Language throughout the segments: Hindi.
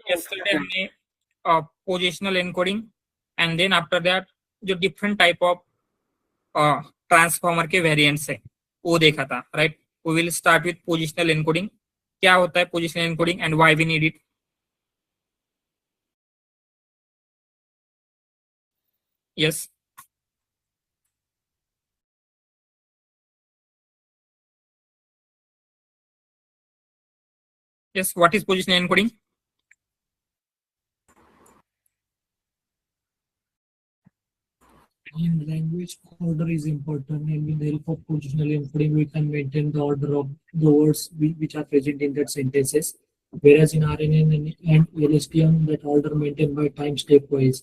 yesterday हमने positional encoding and then after that जो डिफरेंट टाइप ऑफ ट्रांसफॉर्मर के वेरिएंट्स है वो देखा था, right. We will start with positional encoding. क्या होता है positional encoding and why we need it? Yes, yes, what is positional encoding? In language, order is important, and with the help of positional encoding, we can maintain the order of the words which are present in that sentences. Whereas in RNN and LSTM, that order maintained by time stepwise.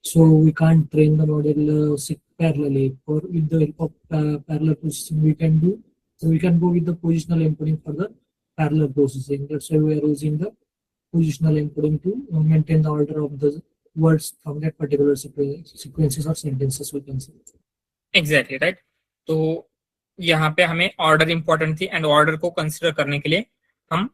So we can't train the model parallelly. Or with the help of parallel processing, we can go with the positional encoding for the parallel processing. That's why we are using the positional encoding to maintain the order of the words from that particular sequences or sentences we can say. Exactly, right. तो यहाँ पे हमें ऑर्डर इंपॉर्टेंट थी एंड ऑर्डर को कंसिडर करने के लिए हम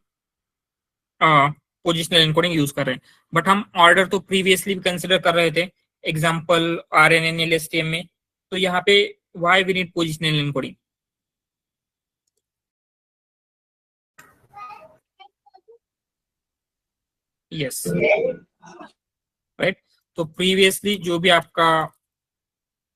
पोजिशनल एनकोडिंग यूज कर रहे हैं। बट हम ऑर्डर तो प्रीवियसली भी कंसिडर कर रहे थे, एग्जांपल RNN LSTM में। तो यहाँ पे why we need positional encoding? Yes, right. तो प्रीवियसली जो भी आपका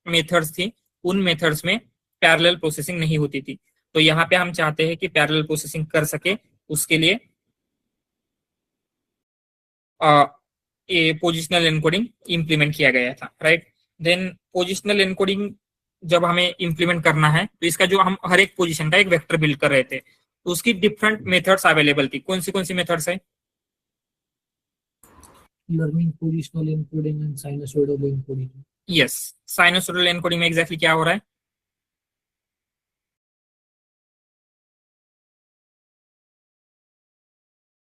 मेथड्स थी उन मेथड्स में पैरेलल प्रोसेसिंग नहीं होती थी। तो यहाँ पे हम चाहते हैं कि पैरेलल प्रोसेसिंग कर सके, उसके लिए ये पोजिशनल एनकोडिंग इंप्लीमेंट किया गया था, राइट। देन पोजिशनल एनकोडिंग जब हमें इंप्लीमेंट करना है तो इसका जो हम हर एक पोजीशन का एक वेक्टर बिल्ड कर रहे थे तो उसकी डिफरेंट मेथड्स अवेलेबल थी। कौन सी मेथड्स है? Learning positional encoding and sinusoidal encoding. Yes, sinusoidal encoding में एग्जैक्टली क्या हो रहा है?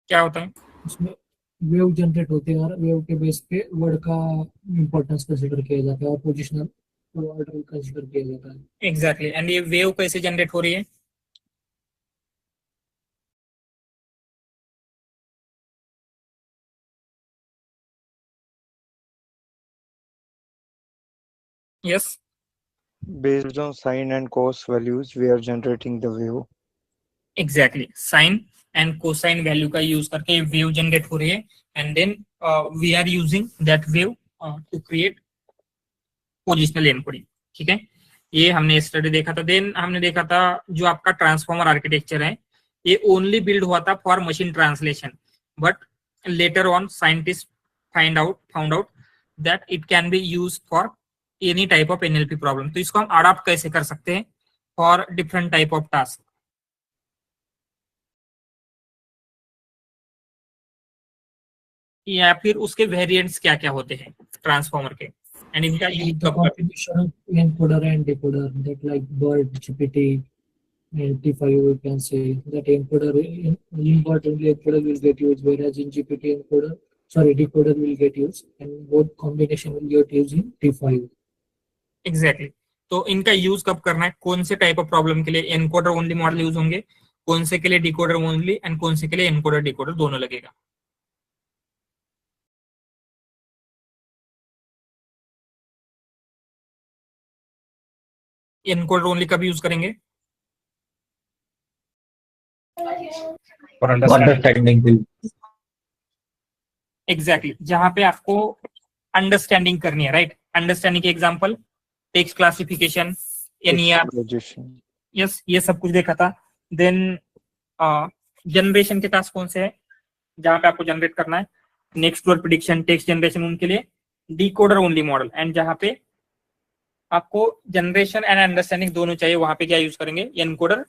क्या होता है उसमें? वेव जनरेट होते हैं और वेव के बेस पे वर्ड का इंपॉर्टेंस कंसीडर किया जाता है और पोजिशनल ऑर्डर कंसीडर किया जाता है। एग्जैक्टली। एंड ये वेव कैसे जनरेट हो रही है? Yes, based on sine and cos values we are generating the wave. exactly, sine and cosine value का यूज करके वेव जनरेट हो रही है and then we are using that wave to create positional encoding. ठीक है, ये हमने स्टडी देखा था। देन हमने देखा था जो आपका ट्रांसफॉर्मर आर्किटेक्चर है ये ओनली बिल्ड हुआ था for machine translation, but later on scientist found out that it can be use for any type of NLP problem. तो इसको हम अडॉप्ट कैसे कर सकते हैं for different type of task, या फिर उसके वेरिएंट्स क्या क्या होते हैं ट्रांसफॉर्मर के एंड इनका यूज कब करते हैं? Combination of encoder and decoder, that like BERT, GPT, and T5 we can say that encoder in BERT only encoder will get used, whereas in GPT decoder will get used, and both combination will get used in T5. Exactly. तो इनका यूज कब करना है, कौन से टाइप ऑफ प्रॉब्लम के लिए एनकोडर ओनली मॉडल यूज होंगे, कौन से के लिए डिकोडर ओनली एंड कौन से के लिए एनकोडर डिकोडर दोनों लगेगा? एनकोडर ओनली कब यूज करेंगे? For understanding. एग्जैक्टली, जहां पे आपको अंडरस्टैंडिंग करनी है, राइट। अंडरस्टैंडिंग के example text classification, NER, yes, ये सब कुछ देखा था। देन जनरेशन के टास्क कौन से है जहां पे आपको जनरेट करना है, next word prediction, text generation, उनके लिए डिकोडर ओनली मॉडल। एंड जहां पे आपको जनरेशन एंड अंडरस्टैंडिंग दोनों चाहिए वहां पे क्या यूज करेंगे, एनकोडर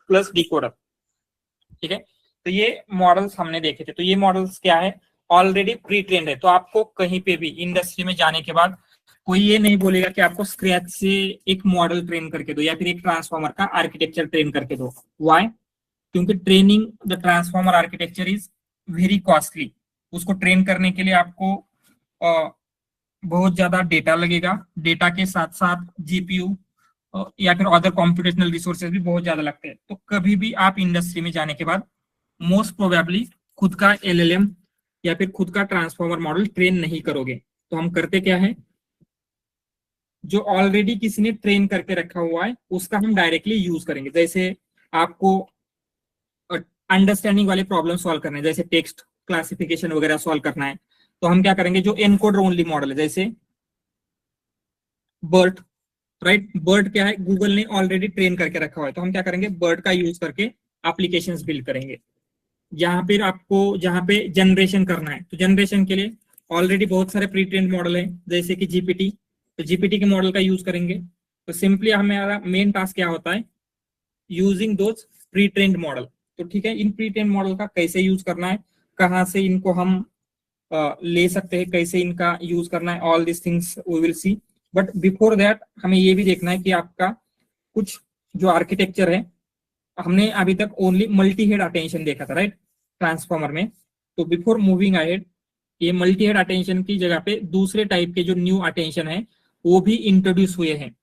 प्लस डिकोडर। ठीक है, तो ये मॉडल्स हमने देखे थे। तो ये मॉडल्स क्या है, ऑलरेडी प्री ट्रेंड है। तो आपको कहीं पे भी इंडस्ट्री में जाने के बाद कोई ये नहीं बोलेगा कि आपको स्क्रैच से एक मॉडल ट्रेन करके दो या फिर एक ट्रांसफॉर्मर का आर्किटेक्चर ट्रेन करके दो। व्हाई? क्योंकि training the transformer architecture is very costly. उसको ट्रेन करने के लिए आपको बहुत ज्यादा डेटा लगेगा, डेटा के साथ साथ जीपीयू या फिर अदर कंप्यूटेशनल रिसोर्सेज भी बहुत ज्यादा लगते हैं। तो कभी भी आप इंडस्ट्री में जाने के बाद मोस्ट प्रोबेबली खुद का एलएलएम या फिर खुद का ट्रांसफॉर्मर मॉडल ट्रेन नहीं करोगे, तो हम करते क्या है, जो ऑलरेडी किसी ने ट्रेन करके रखा हुआ है उसका हम डायरेक्टली यूज करेंगे। जैसे आपको अंडरस्टैंडिंग वाले प्रॉब्लम सॉल्व करने हैं, जैसे टेक्स्ट क्लासिफिकेशन वगैरह सॉल्व करना है, तो हम क्या करेंगे, जो एनकोडर ओनली मॉडल है, जैसे बर्ट, राइट, बर्ट क्या है, गूगल ने ऑलरेडी ट्रेन करके रखा हुआ है, तो हम क्या करेंगे, बर्ट का यूज करके एप्लीकेशंस बिल्ड करेंगे। यहाँ पर आपको जहाँ पे जनरेशन करना है, तो जनरेशन के लिए ऑलरेडी बहुत सारे प्री ट्रेन्ड मॉडल है, जैसे कि जीपीटी, तो जीपीटी के मॉडल का यूज करेंगे। तो सिंपली हमारा मेन टास्क क्या होता है, using those pre trained model. तो ठीक है, इन प्री ट्रेन्ड मॉडल का कैसे यूज करना है, कहाँ से इनको हम ले सकते हैं, कैसे इनका यूज करना है, all this things we will see. But before that हमें ये भी देखना है कि आपका कुछ जो आर्किटेक्चर है, हमने अभी तक ओनली मल्टी हेड अटेंशन देखा था, राइट, ट्रांसफॉर्मर में। तो बिफोर मूविंग अहेड, ये मल्टी हेड अटेंशन की जगह पे दूसरे टाइप के जो न्यू अटेंशन है वो भी इंट्रोड्यूस हुए हैं,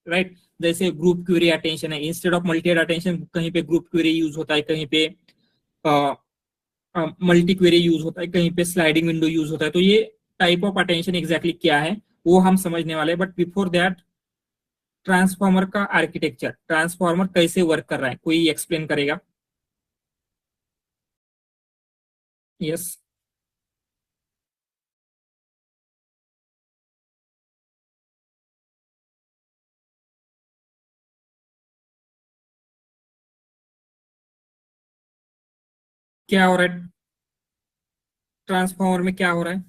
राइट। जैसे ग्रुप क्वेरी अटेंशन है, instead of multi head attention कहीं पे ग्रुप क्वेरी यूज होता है, कहीं पे मल्टी क्वेरी यूज होता है, कहीं पे स्लाइडिंग विंडो यूज होता है। तो ये टाइप ऑफ अटेंशन एग्जैक्टली क्या है वो हम समझने वाले हैं। बट बिफोर दैट, ट्रांसफॉर्मर का आर्किटेक्चर, ट्रांसफॉर्मर कैसे वर्क कर रहा है, कोई एक्सप्लेन करेगा? यस, क्या हो रहा है ट्रांसफॉर्मर में, क्या हो रहा है,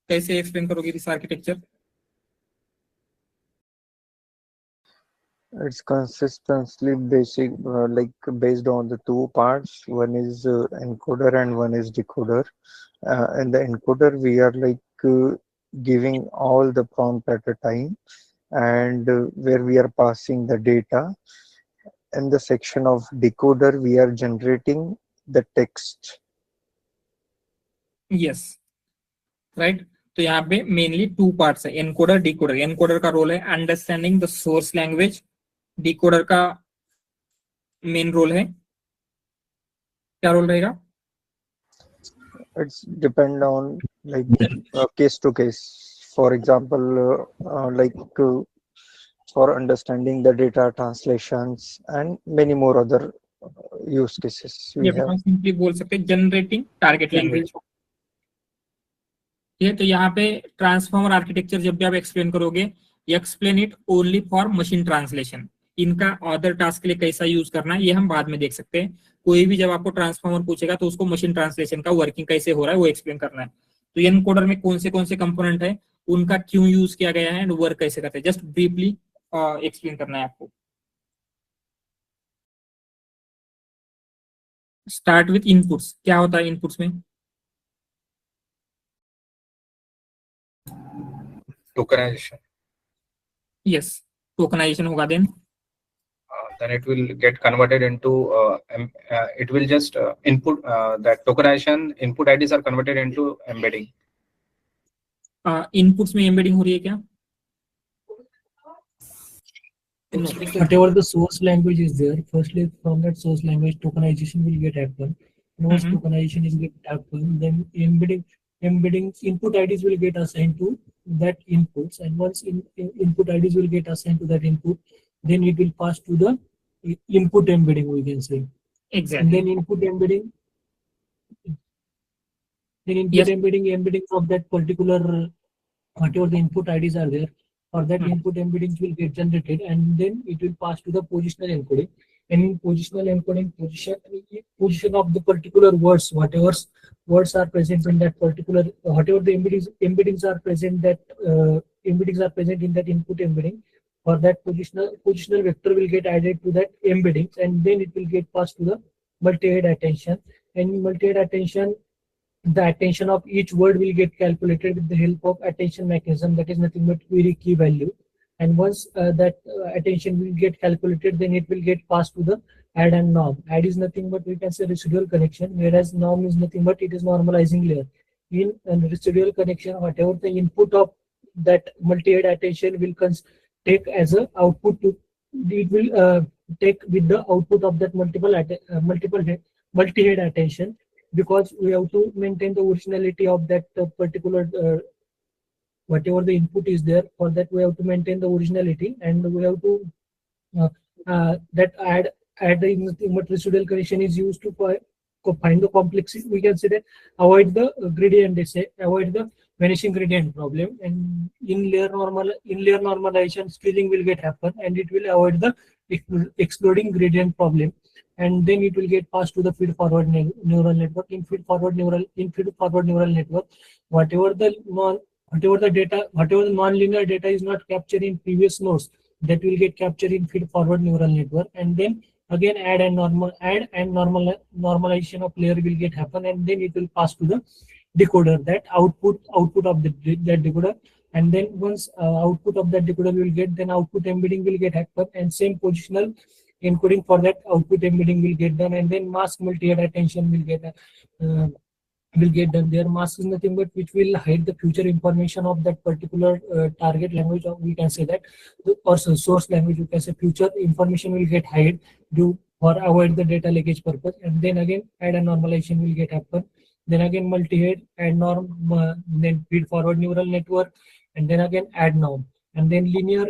कैसे एक्सप्लेन करोगे this architecture? It's consistently basic, like based on the two parts. One is encoder and one is decoder. In the encoder, we are like giving all the prompt at a time, and where we are passing the data. In the section of decoder, we are generating the text. Yes, right. तो यहाँ पे मेनली टू पार्ट्स है, एनकोडर डिकोडर। एनकोडर का रोल है understanding the source language, decoder का मेन रोल है, क्या रोल रहेगा? It's depend on like case to case. For example, for understanding the data translations and many more other use cases we या फिर have. हम सिंपली बोल सकते हैं जनरेटिंग टारगेट लैंग्वेज। ठीक है, तो यहाँ पे ट्रांसफॉर्मर आर्किटेक्चर जब भी आप एक्सप्लेन करोगे, explain it only for machine translation. इनका अदर टास्क के लिए कैसा यूज करना है ये हम बाद में देख सकते हैं। कोई भी जब आपको ट्रांसफॉर्मर पूछेगा तो उसको मशीन ट्रांसलेशन का वर्किंग कैसे हो रहा है वो एक्सप्लेन करना है। तो एनकोडर में कौन से कंपोनेंट है, उनका क्यों यूज किया गया है एंड वर्क कैसे करते हैं, जस्ट ब्रीफली एक्सप्लेन करना है आपको। Start with inputs. क्या होता है इनपुट्स में? Tokenization. यस, टोकनाइजेशन होगा। Then Then it will get converted into it will just input that tokenization input IDs are converted into embedding. Inputs में एम्बेडिंग हो रही है क्या? Whatever the source language is there, firstly from that source language tokenization will get happen. Once tokenization is get happen, then embedding input IDs will get assigned to that inputs, and once input IDs will get assigned to that input, then it will pass to the input embedding, we can say. Exactly. And then input embedding, Yes. embedding of that particular whatever the input IDs are there, or that input embeddings will get generated, and then it will pass to the positional encoding. And in positional encoding, position of the particular words, whatever words are present in that particular, whatever the embeddings are present, that embeddings are present in that input embedding, or that positional vector will get added to that embeddings, and then it will get passed to the multi-head attention. And in multi-head attention, the attention of each word will get calculated with the help of attention mechanism, that is nothing but query key value. And once that attention will get calculated, then it will get passed to the add and norm. Add is nothing but we can say residual connection, whereas norm is nothing but it is normalizing layer. In residual connection, whatever the input of that multi-head attention will take as a output to, it will take with the output of that multi-head attention, because we have to maintain the originality of that particular whatever the input is there. For that we have to maintain the originality, and we have to that add the input residual condition is used to find the complexity. We can say that avoid the gradient, avoid the vanishing gradient problem, and in layer normalization scaling will get happen, and it will avoid the exploding gradient problem, and then it will get passed to the feed forward neural network. In feed forward neural network, whatever the non-linear data is not captured in previous nodes, that will get captured in feed forward neural network, and then again add and normalization of layer will get happen, and then it will pass to the decoder, that output of that decoder, and then once output of that decoder will get, then output embedding will get happen, and same positional encoding for that output embedding will get done, and then mask multi-head attention will get done. There mask is nothing but which will hide the future information of that particular target language, or we can say that, or source language, you can say future information will get hide due for avoid the data leakage purpose, and then again add and normalization will get happen, then again multi-head, add norm, then feed forward neural network, and then again add norm, and then linear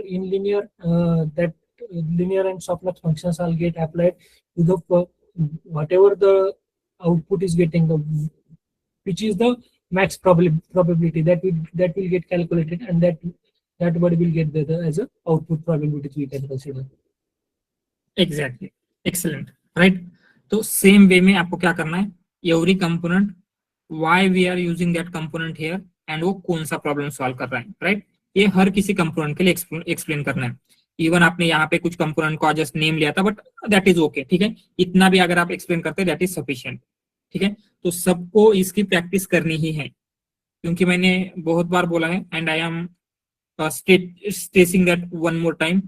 that linear and softmax functions will get applied to the whatever the output is getting, the which is the max probability that will get calculated, and that body will get the as a output probability we can consider. Exactly, excellent, right? तो सेम वे में आपको क्या करना है, every component why we are using that component here and वो कौन सा प्रॉब्लम सॉल्व कर रहा है, राइट? ये हर किसी कंपोनेंट के लिए एक्सप्लेन करना है. इवन आपने यहाँ पे कुछ कंपोनेंट का जस्ट नेम लिया था, बट दैट इज ओके, ठीक है. इतना भी अगर आप एक्सप्लेन करते हैं दैट इज सफिशिएंट, ठीक है. तो सबको इसकी प्रैक्टिस करनी ही है, क्योंकि मैंने बहुत बार बोला है, and I am stressing that one more time,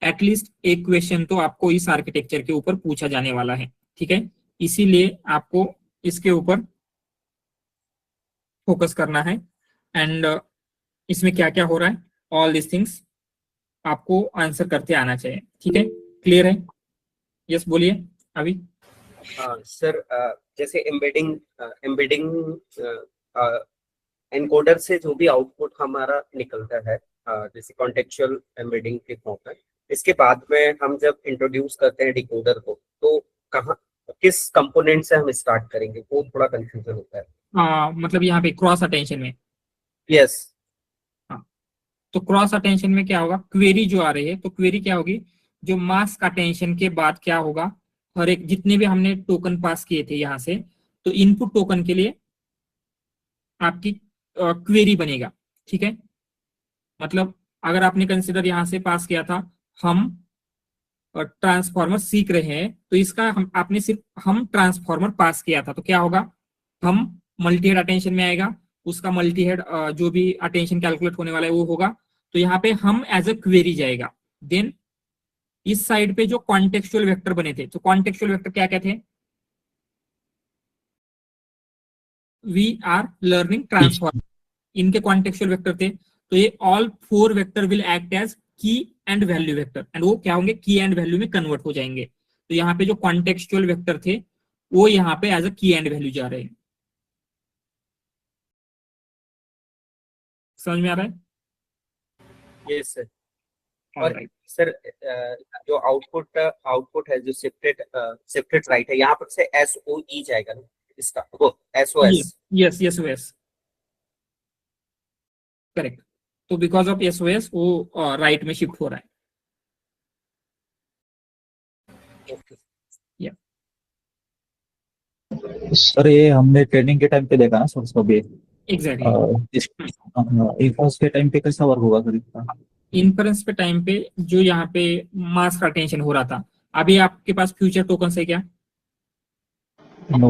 at least एक क्वेश्चन तो आपको इस आर्किटेक्चर के ऊपर पूछा जाने वाला है, ठीक है. इसीलिए आपको इसके ऊपर फोकस करना है, एंड इसमें क्या क्या हो रहा है, ऑल दिस थिंग्स आपको आंसर करते आना चाहिए, ठीक है. क्लियर है? यस बोलिए अभी. सर जैसे एम्बेडिंग एनकोडर से जो भी आउटपुट हमारा निकलता है, जैसे कॉन्टेक्चुअल एम्बेडिंग के फॉर्म में, इसके बाद में हम जब इंट्रोड्यूस करते हैं डिकोडर को, तो किस कंपोनेंट से हम स्टार्ट करेंगे, वो थोड़ा कंफ्यूजन होता है. मतलब यहाँ पे क्रॉस अटेंशन में. यस. तो क्रॉस अटेंशन में क्या होगा, क्वेरी जो आ रही है, तो क्वेरी क्या होगी, जो मास्क अटेंशन के बाद क्या होगा, हर एक जितने भी हमने टोकन पास किए थे यहाँ से, तो इनपुट टोकन के लिए आपकी क्वेरी बनेगा, ठीक है. मतलब अगर आपने कंसिडर यहाँ से पास किया था, हम ट्रांसफॉर्मर सीख रहे हैं, तो इसका आपने सिर्फ हम ट्रांसफॉर्मर पास किया था, तो क्या होगा, हम मल्टी हेड अटेंशन में आएगा, उसका मल्टी हेड जो भी अटेंशन कैलकुलेट होने वाला है वो होगा, तो यहाँ पे हम एज अ क्वेरी जाएगा. देन इस साइड पे जो कॉन्टेक्चुअल वेक्टर बने थे, तो कॉन्टेक्चुअल वेक्टर क्या क्या थे, वी आर लर्निंग ट्रांसफॉर्मर, इनके कॉन्टेक्चुअल वेक्टर थे. तो ये all 4 vector will act as key and value vector, and वो क्या होंगे, की एंड वैल्यू में कन्वर्ट हो जाएंगे. तो यहाँ पे जो कॉन्टेक्चुअल वेक्टर थे वो यहाँ पे एज अ की एंड वैल्यू जा रहे हैं. समझ में आ रहा है? Yes sir. और सर जो आउटपुट है, जो शिफ्टेड राइट है, यहाँ पर से SOE जाएगा ना इसका, वो SOS. Yes SOS correct. तो बिकॉज ऑफ SOS वो राइट में शिफ्ट हो रहा है. सर ये हमने ट्रेनिंग के टाइम पे देखा ना सर, उसको भी एग्जैक्टली. इन्फ्रेंस के टाइम पे कैसा वर्क होगा सर इसका? इन्फ्रेंस पे टाइम पे जो यहाँ पे मास्क अटेंशन हो रहा था, अभी आपके पास फ्यूचर टोकन है क्या? नो.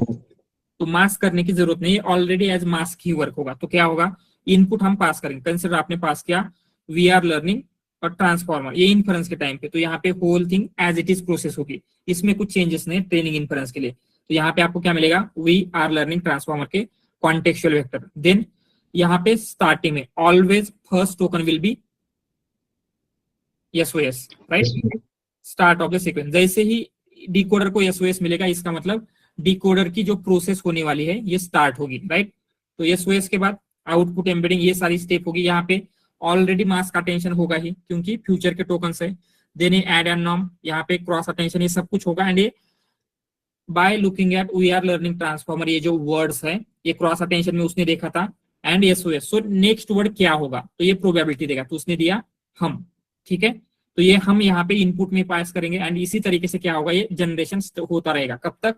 तो मास्क करने की जरूरत नहीं, ऑलरेडी एज मास्क ही वर्क होगा. तो क्या होगा, इनपुट हम पास करेंगे, कंसिडर आपने पास किया वी आर लर्निंग और ट्रांसफॉर्मर, ये इन्फ्रेंस के टाइम पे, तो यहाँ पे whole thing as it is process होगी, इसमें कुछ चेंजेस नहीं ट्रेनिंग इन्फ्रेंस के लिए. तो यहाँ पे आपको क्या मिलेगा, वी आर लर्निंग ट्रांसफॉर्मर के कॉन्टेक्चुअल वेक्टर. देन यहाँ पे स्टार्टिंग में always first token will be SOS, right, start of the sequence. जैसे ही डिकोडर को SOS मिलेगा, इसका मतलब डिकोडर की जो प्रोसेस होने वाली है ये स्टार्ट होगी, राइट। तो एसओएस के बाद आउटपुट एम्बेडिंग, ये सारी स्टेप होगी। यहाँ पे ऑलरेडी मास्क अटेंशन होगा ही क्योंकि फ्यूचर के टोकन है। देन एड एंड नॉर्म, यहाँ पे क्रॉस अटेंशन, ये सब कुछ होगा। एंड ये by looking at we are learning transformer, ये जो वर्ड्स है ये क्रॉस अटेंशन में उसने देखा था। And SOS, so next word क्या होगा, तो ये प्रोबेबिलिटी देगा, तो उसने दिया हम, ठीक है। तो ये हम यहाँ पे इनपुट में पास करेंगे एंड इसी तरीके से क्या होगा, ये जनरेशन होता रहेगा। कब तक,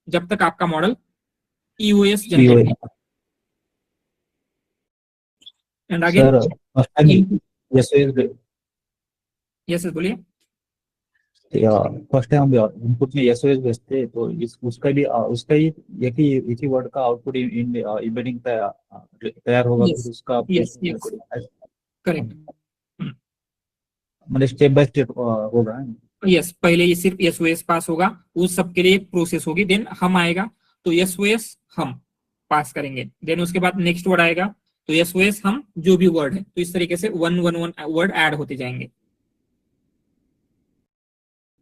जब तक आपका model EOS generate. And again sir first time SOS, yes बोलिए। फर्स्ट टाइम हम इनपुट में एसओएस भेजते हैं तो उसका ही एक ही वर्ड का आउटपुट इन एम्बेडिंग तैयार होगा, Yes. फिर उसका Yes, yes. करेक्ट। मतलब स्टेप बाय स्टेप होगा। यस, पहले ये सिर्फ एसओएस पास होगा, उस सबके लिए प्रोसेस होगी। देन हम आएगा तो एसओएस हम पास करेंगे। देन उसके बाद नेक्स्ट वर्ड आएगा तो एसओएस हम जो भी वर्ड है, तो इस तरीके से वन वर्ड ऐड होते जाएंगे,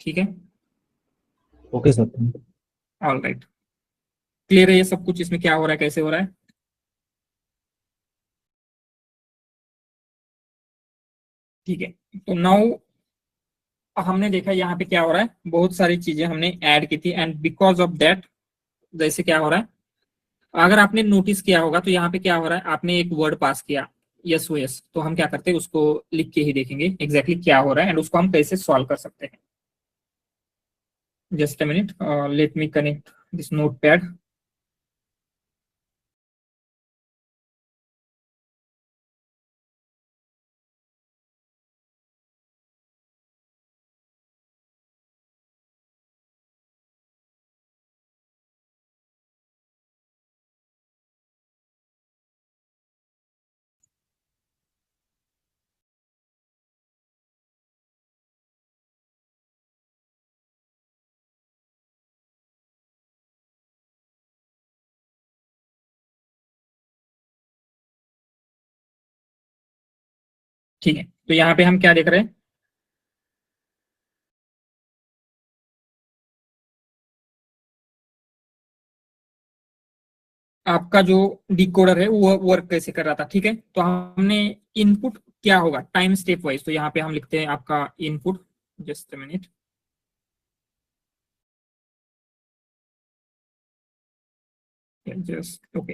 ठीक है। Okay sir. All right, clear है ये सब कुछ, इसमें क्या हो रहा है, कैसे हो रहा है। ठीक है, तो नाउ हमने देखा यहाँ पे क्या हो रहा है, बहुत सारी चीजें हमने ऐड की थी। एंड बिकॉज ऑफ दैट, जैसे क्या हो रहा है, अगर आपने नोटिस किया होगा तो यहाँ पे क्या हो रहा है, आपने एक वर्ड पास किया एसओएस, तो हम क्या करते हैं, उसको लिख के ही देखेंगे एग्जैक्टली क्या हो रहा है एंड उसको हम कैसे सॉल्व कर सकते हैं। Just a minute, let me connect this notepad. ठीक है, तो यहाँ पे हम क्या देख रहे हैं, आपका जो डिकोडर है वो वर्क कैसे कर रहा था, ठीक है। तो हमने इनपुट क्या होगा टाइम स्टेप वाइज, तो यहाँ पे हम लिखते हैं आपका input, just a minute, just okay.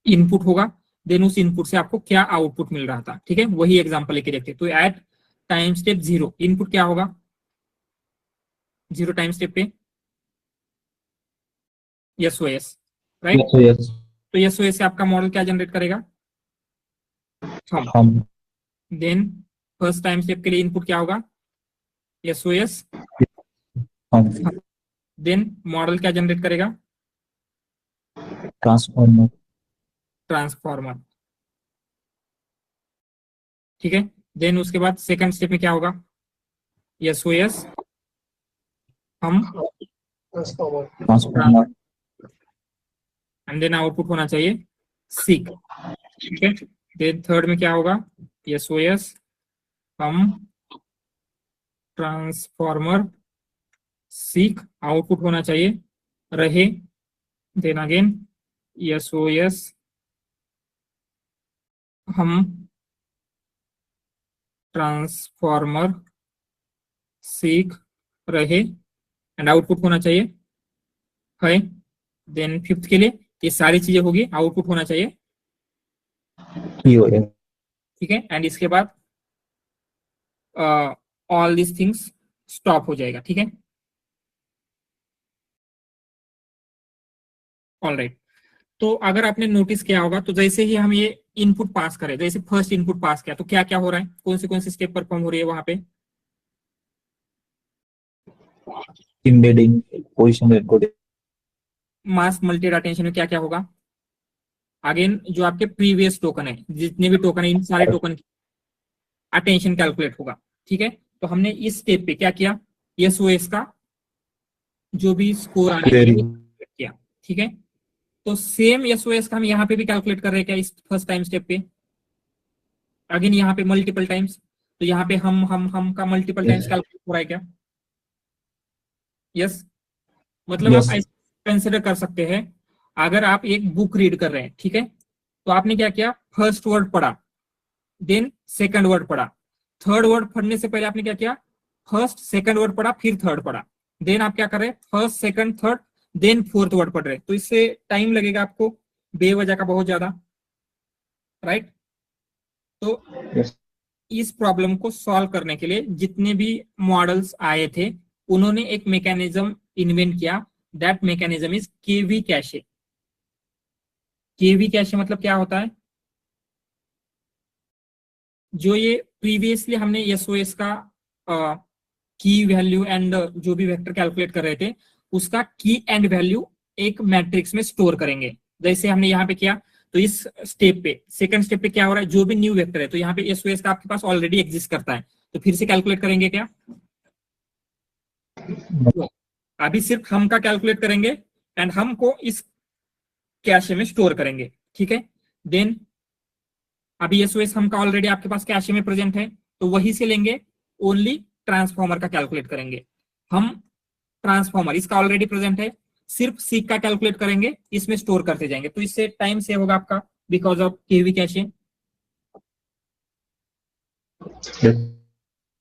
Input होगा, देन उस इनपुट से आपको क्या आउटपुट मिल रहा था, ठीक है, वही एग्जांपल लेके देखते हैं। तो एट टाइम स्टेप 0 इनपुट क्या होगा, 0 टाइम स्टेप पे एसओएस, राइट। तो एसओएस से आपका मॉडल क्या जनरेट करेगा, हम। देन फर्स्ट टाइम स्टेप के लिए इनपुट क्या होगा, एसओएस। देन मॉडल क्या जनरेट करेगा, ट्रांसफॉर्मर, ठीक है। देन उसके बाद सेकंड स्टेप में क्या होगा, एसओएस हम ट्रांसफॉर्मर, एंड देन आउटपुट होना चाहिए सीक, ठीक है। देन थर्ड में क्या होगा, एसओएस हम ट्रांसफॉर्मर सीक, आउटपुट होना चाहिए रहे। देन अगेन एसओएस हम ट्रांसफॉर्मर सीख रहे एंड आउटपुट होना चाहिए है। देन फिफ्थ के लिए ये सारी चीजें होगी, आउटपुट होना चाहिए, ठीक है। एंड इसके बाद ऑल दिस थिंग्स स्टॉप हो जाएगा, ठीक है। ऑल राइट, तो अगर आपने नोटिस किया होगा तो जैसे ही हम ये इनपुट पास करें, जैसे फर्स्ट इनपुट पास किया तो क्या क्या हो रहा है, कौन से स्टेप परफॉर्म हो रही है वहां पे, embedding, position encoding, mask multi attention में क्या क्या होगा, अगेन जो आपके प्रीवियस टोकन है, जितने भी टोकन है इन सारे टोकन की अटेंशन कैलकुलेट होगा, ठीक है। तो हमने इस स्टेप पे क्या किया, एसओएस का जो भी स्कोर आ रहा है किया, ठीक है। तो सेम एसओएस का हम यहाँ पे भी कैलकुलेट कर रहे हैं क्या, इस फर्स्ट टाइम स्टेप पे, अगेन यहाँ पे मल्टीपल टाइम्स, तो यहाँ पे हम का मल्टीपल टाइम्स कैलकुलेट हो रहा है क्या, यस मतलब Yes. आप ऐसे कंसिडर कर सकते हैं, अगर आप एक बुक रीड कर रहे हैं, ठीक है, तो आपने क्या किया, फर्स्ट वर्ड पढ़ा, देन सेकंड वर्ड पढ़ा, थर्ड वर्ड पढ़ने से पहले आपने क्या किया, फर्स्ट सेकंड वर्ड पढ़ा, फिर थर्ड पढ़ा, देन आप क्या कर रहे हैं, first second third, then fourth word पढ़ रहे हैं, तो इससे टाइम लगेगा आपको बेवजह का बहुत ज्यादा, राइट। तो Yes. इस प्रॉब्लम को सॉल्व करने के लिए जितने भी मॉडल्स आए थे, उन्होंने एक मैकेनिज्म इन्वेंट किया, that mechanism is KV cache. KV cache मतलब क्या होता है, जो ये प्रीवियसली हमने एसओएस का की वैल्यू एंड जो भी वेक्टर कैलकुलेट कर रहे थे, उसका की एंड वैल्यू एक मैट्रिक्स में स्टोर करेंगे, जैसे हमने यहाँ पे किया। तो इस स्टेप पे, सेकंड स्टेप पे क्या हो रहा है, जो भी न्यू वेक्टर है, तो यहाँ पे एसओएस का आपके पास ऑलरेडी एग्जिस्ट करता है, तो फिर से कैलकुलेट करेंगे क्या, तो अभी सिर्फ हम का कैलकुलेट करेंगे एंड हम को इस कैशे में स्टोर करेंगे, ठीक है। देन अभी एसओएस हम का ऑलरेडी आपके पास कैशे में प्रेजेंट है, तो वही से लेंगे, ओनली ट्रांसफॉर्मर का कैलकुलेट करेंगे हम। ट्रांसफॉर्मर इसका ऑलरेडी प्रेजेंट है, सिर्फ सीक का कैलकुलेट करेंगे, इसमें स्टोर करते जाएंगे, तो इससे टाइम सेव होगा आपका because of KV cache. Yes.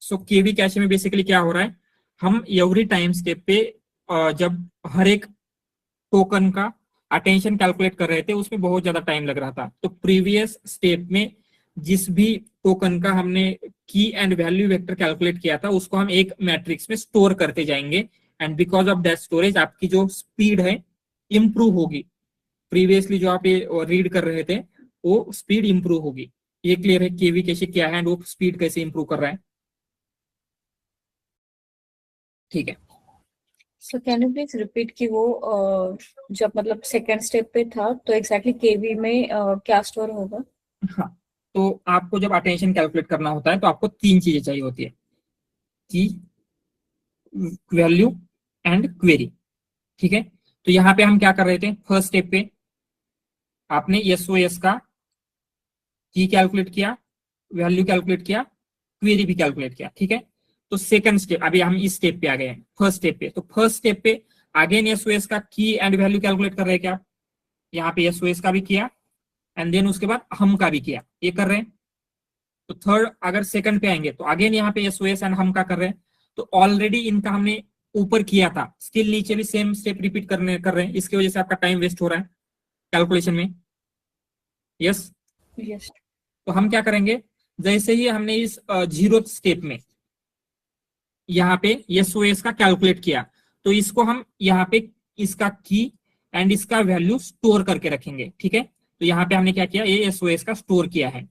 So KV cache में बेसिकली क्या हो रहा है, हम एवरी टाइम स्टेप पे जब हर एक टोकन का अटेंशन कैलकुलेट कर रहे थे, उसमें बहुत ज्यादा टाइम लग रहा था, तो प्रीवियस स्टेप में जिस भी टोकन का हमने की एंड वैल्यू वेक्टर कैलकुलेट किया था, उसको हम एक मैट्रिक्स में स्टोर करते जाएंगे, and because of that storage आपकी जो स्पीड है इंप्रूव होगी। प्रीवियसली जो आप ये रीड कर रहे थे, वो स्पीड इंप्रूव होगी। ये क्लियर है केवी कैसे क्या है एंड वो स्पीड कैसे इंप्रूव कर रहा है, ठीक है। So can you please repeat कि वो जब मतलब सेकेंड स्टेप पे था तो एग्जैक्टली केवी में क्या स्टोर होगा? हाँ, तो आपको जब अटेंशन कैलकुलेट करना होता है, तो आपको तीन चीजें चाहिए होती है, की वैल्यू एंड क्वेरी, ठीक है। तो यहाँ पे हम क्या कर रहे थे, फर्स्ट स्टेप पे आपने एसओएस का की कैलकुलेट किया, वैल्यू कैलकुलेट किया, क्वेरी भी कैलकुलेट किया, ठीक है। तो सेकंड स्टेप, अभी हम इस स्टेप पे आ गए हैं, फर्स्ट स्टेप पे, तो फर्स्ट स्टेप पे अगेन एसओएस का की एंड वैल्यू कैलकुलेट कर रहे हैं क्या, यहाँ पे एसओएस का भी किया एंड देन उसके बाद हम का भी किया, ये कर रहे हैं। तो थर्ड अगर सेकंड पे आएंगे, तो अगेन यहाँ पे एसओएस एंड हम का कर रहे हैं, तो ऑलरेडी इनका हमने ऊपर किया था, स्टिल नीचे भी सेम स्टेप रिपीट कर रहे हैं, इसकी वजह से आपका टाइम वेस्ट हो रहा है कैलकुलेशन में, यस। यस। तो हम क्या करेंगे, जैसे ही हमने इस जीरो स्टेप में यहाँ पे एसओएस का कैलकुलेट किया, तो इसको हम यहाँ पे इसका की एंड इसका वैल्यू स्टोर करके रखेंगे, ठीक है। तो यहाँ पे हमने क्या किया, ये एसओएस का स्टोर किया है।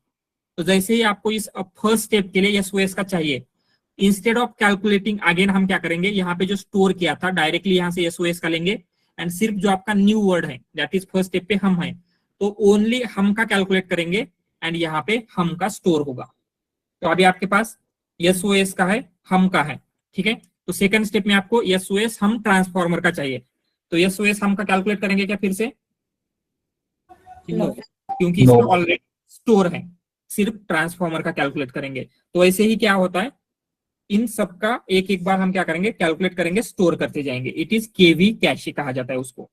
तो जैसे ही आपको इस फर्स्ट स्टेप के लिए एसओएस का चाहिए, इंस्टेड ऑफ कैलकुलेटिंग अगेन हम क्या करेंगे, यहाँ पे जो स्टोर किया था डायरेक्टली यहाँ से एसओएस का लेंगे एंड सिर्फ जो आपका न्यू वर्ड है, दैट इज फर्स्ट स्टेप पे हम है, तो ओनली हम का कैलकुलेट करेंगे एंड यहाँ पे हम का स्टोर होगा। तो अभी आपके पास एसओएस का है, हम का है, ठीक है। तो सेकंड स्टेप में आपको एसओएस हम ट्रांसफॉर्मर का चाहिए, तो एसओएस हम का कैलकुलेट करेंगे क्या फिर से, No. क्योंकि इसमें ऑलरेडी स्टोर है, सिर्फ ट्रांसफॉर्मर का कैलकुलेट करेंगे। तो ऐसे ही क्या होता है, इन सबका एक एक बार हम क्या करेंगे, कैलकुलेट करेंगे, स्टोर करते जाएंगे, इट इज केवी कैशे कहा जाता है उसको।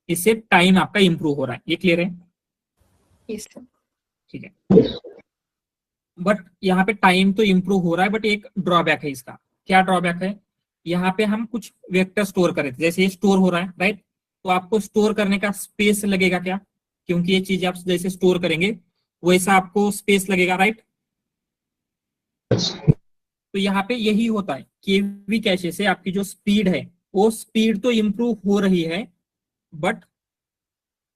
इससे टाइम आपका इंप्रूव हो रहा है, ये क्लियर है, यस सर। ठीक है। बट यहाँ पे टाइम तो इंप्रूव हो रहा है, बट एक ड्रॉबैक है इसका। क्या ड्रॉबैक है, यहाँ पे हम कुछ वेक्टर स्टोर कर रहे थे, जैसे ये स्टोर हो रहा है, राइट, तो आपको स्टोर करने का स्पेस लगेगा क्या, क्योंकि ये चीज आप जैसे स्टोर करेंगे वैसा आपको स्पेस लगेगा, राइट। तो यहाँ पे यही होता है, केवी कैशे से आपकी जो स्पीड है, वो स्पीड तो इंप्रूव हो रही है, बट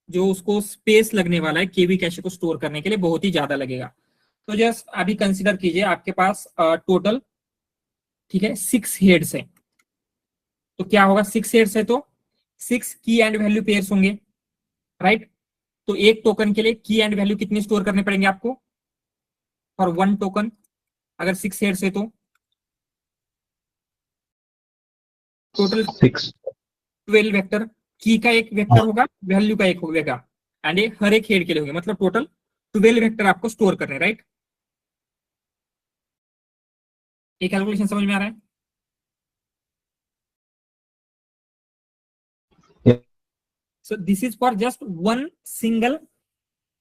जो उसको स्पेस लगने वाला है केवी कैशे को स्टोर करने के लिए, बहुत ही ज्यादा लगेगा। तो जस्ट अभी कंसिडर कीजिए आपके पास टोटल, ठीक है, 6 हेड्स है, तो क्या होगा, 6 हेड्स है तो 6 की एंड वैल्यू पेयर्स होंगे, राइट। तो एक टोकन के लिए की एंड वैल्यू कितने स्टोर करने पड़ेंगे आपको, फॉर वन टोकन, अगर 6 हेड्स है तो टोटल 12 वेक्टर, की का एक वेक्टर होगा, वैल्यू का एक होगा, एंड ये हर एक हेड के लिए होगा, मतलब टोटल 12 वेक्टर आपको स्टोर करने, राइट। ये कैलकुलेशन समझ में आ रहा है। So this is for just one single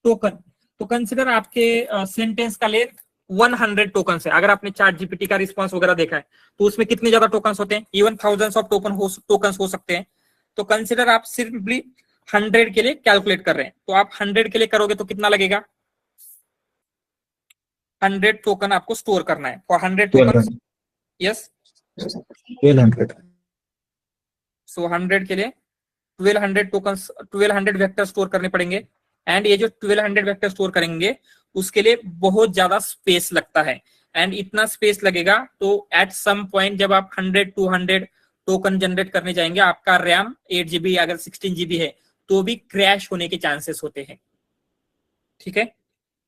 token. तो कंसिडर आपके सेंटेंस का लेंथ 100 टोकन है। अगर आपने चैट जीपीटी का रिस्पांस वगैरह देखा है तो उसमें कितने ज्यादा टोकन्स होते हैं, इवन थाउजेंड्स ऑफ टोकन्स हो सकते हैं। तो कंसिडर आप सिंपली 100 के लिए कैलकुलेट कर रहे हैं, तो आप 100 के लिए करोगे तो कितना लगेगा, 100 टोकन आपको स्टोर करना है। For 100 token, yes 1200। सो 100 के लिए 1200 टोकन्स, 1200 वेक्टर स्टोर करने पड़ेंगे। एंड ये जो 1200 वेक्टर स्टोर करेंगे उसके लिए बहुत ज्यादा स्पेस लगता है। एंड इतना स्पेस लगेगा तो एट सम पॉइंट जब आप 100-200 टोकन जनरेट करने जाएंगे, आपका रैम 8 GB अगर 16 GB है तो भी क्रैश होने के चांसेस होते हैं। ठीक है,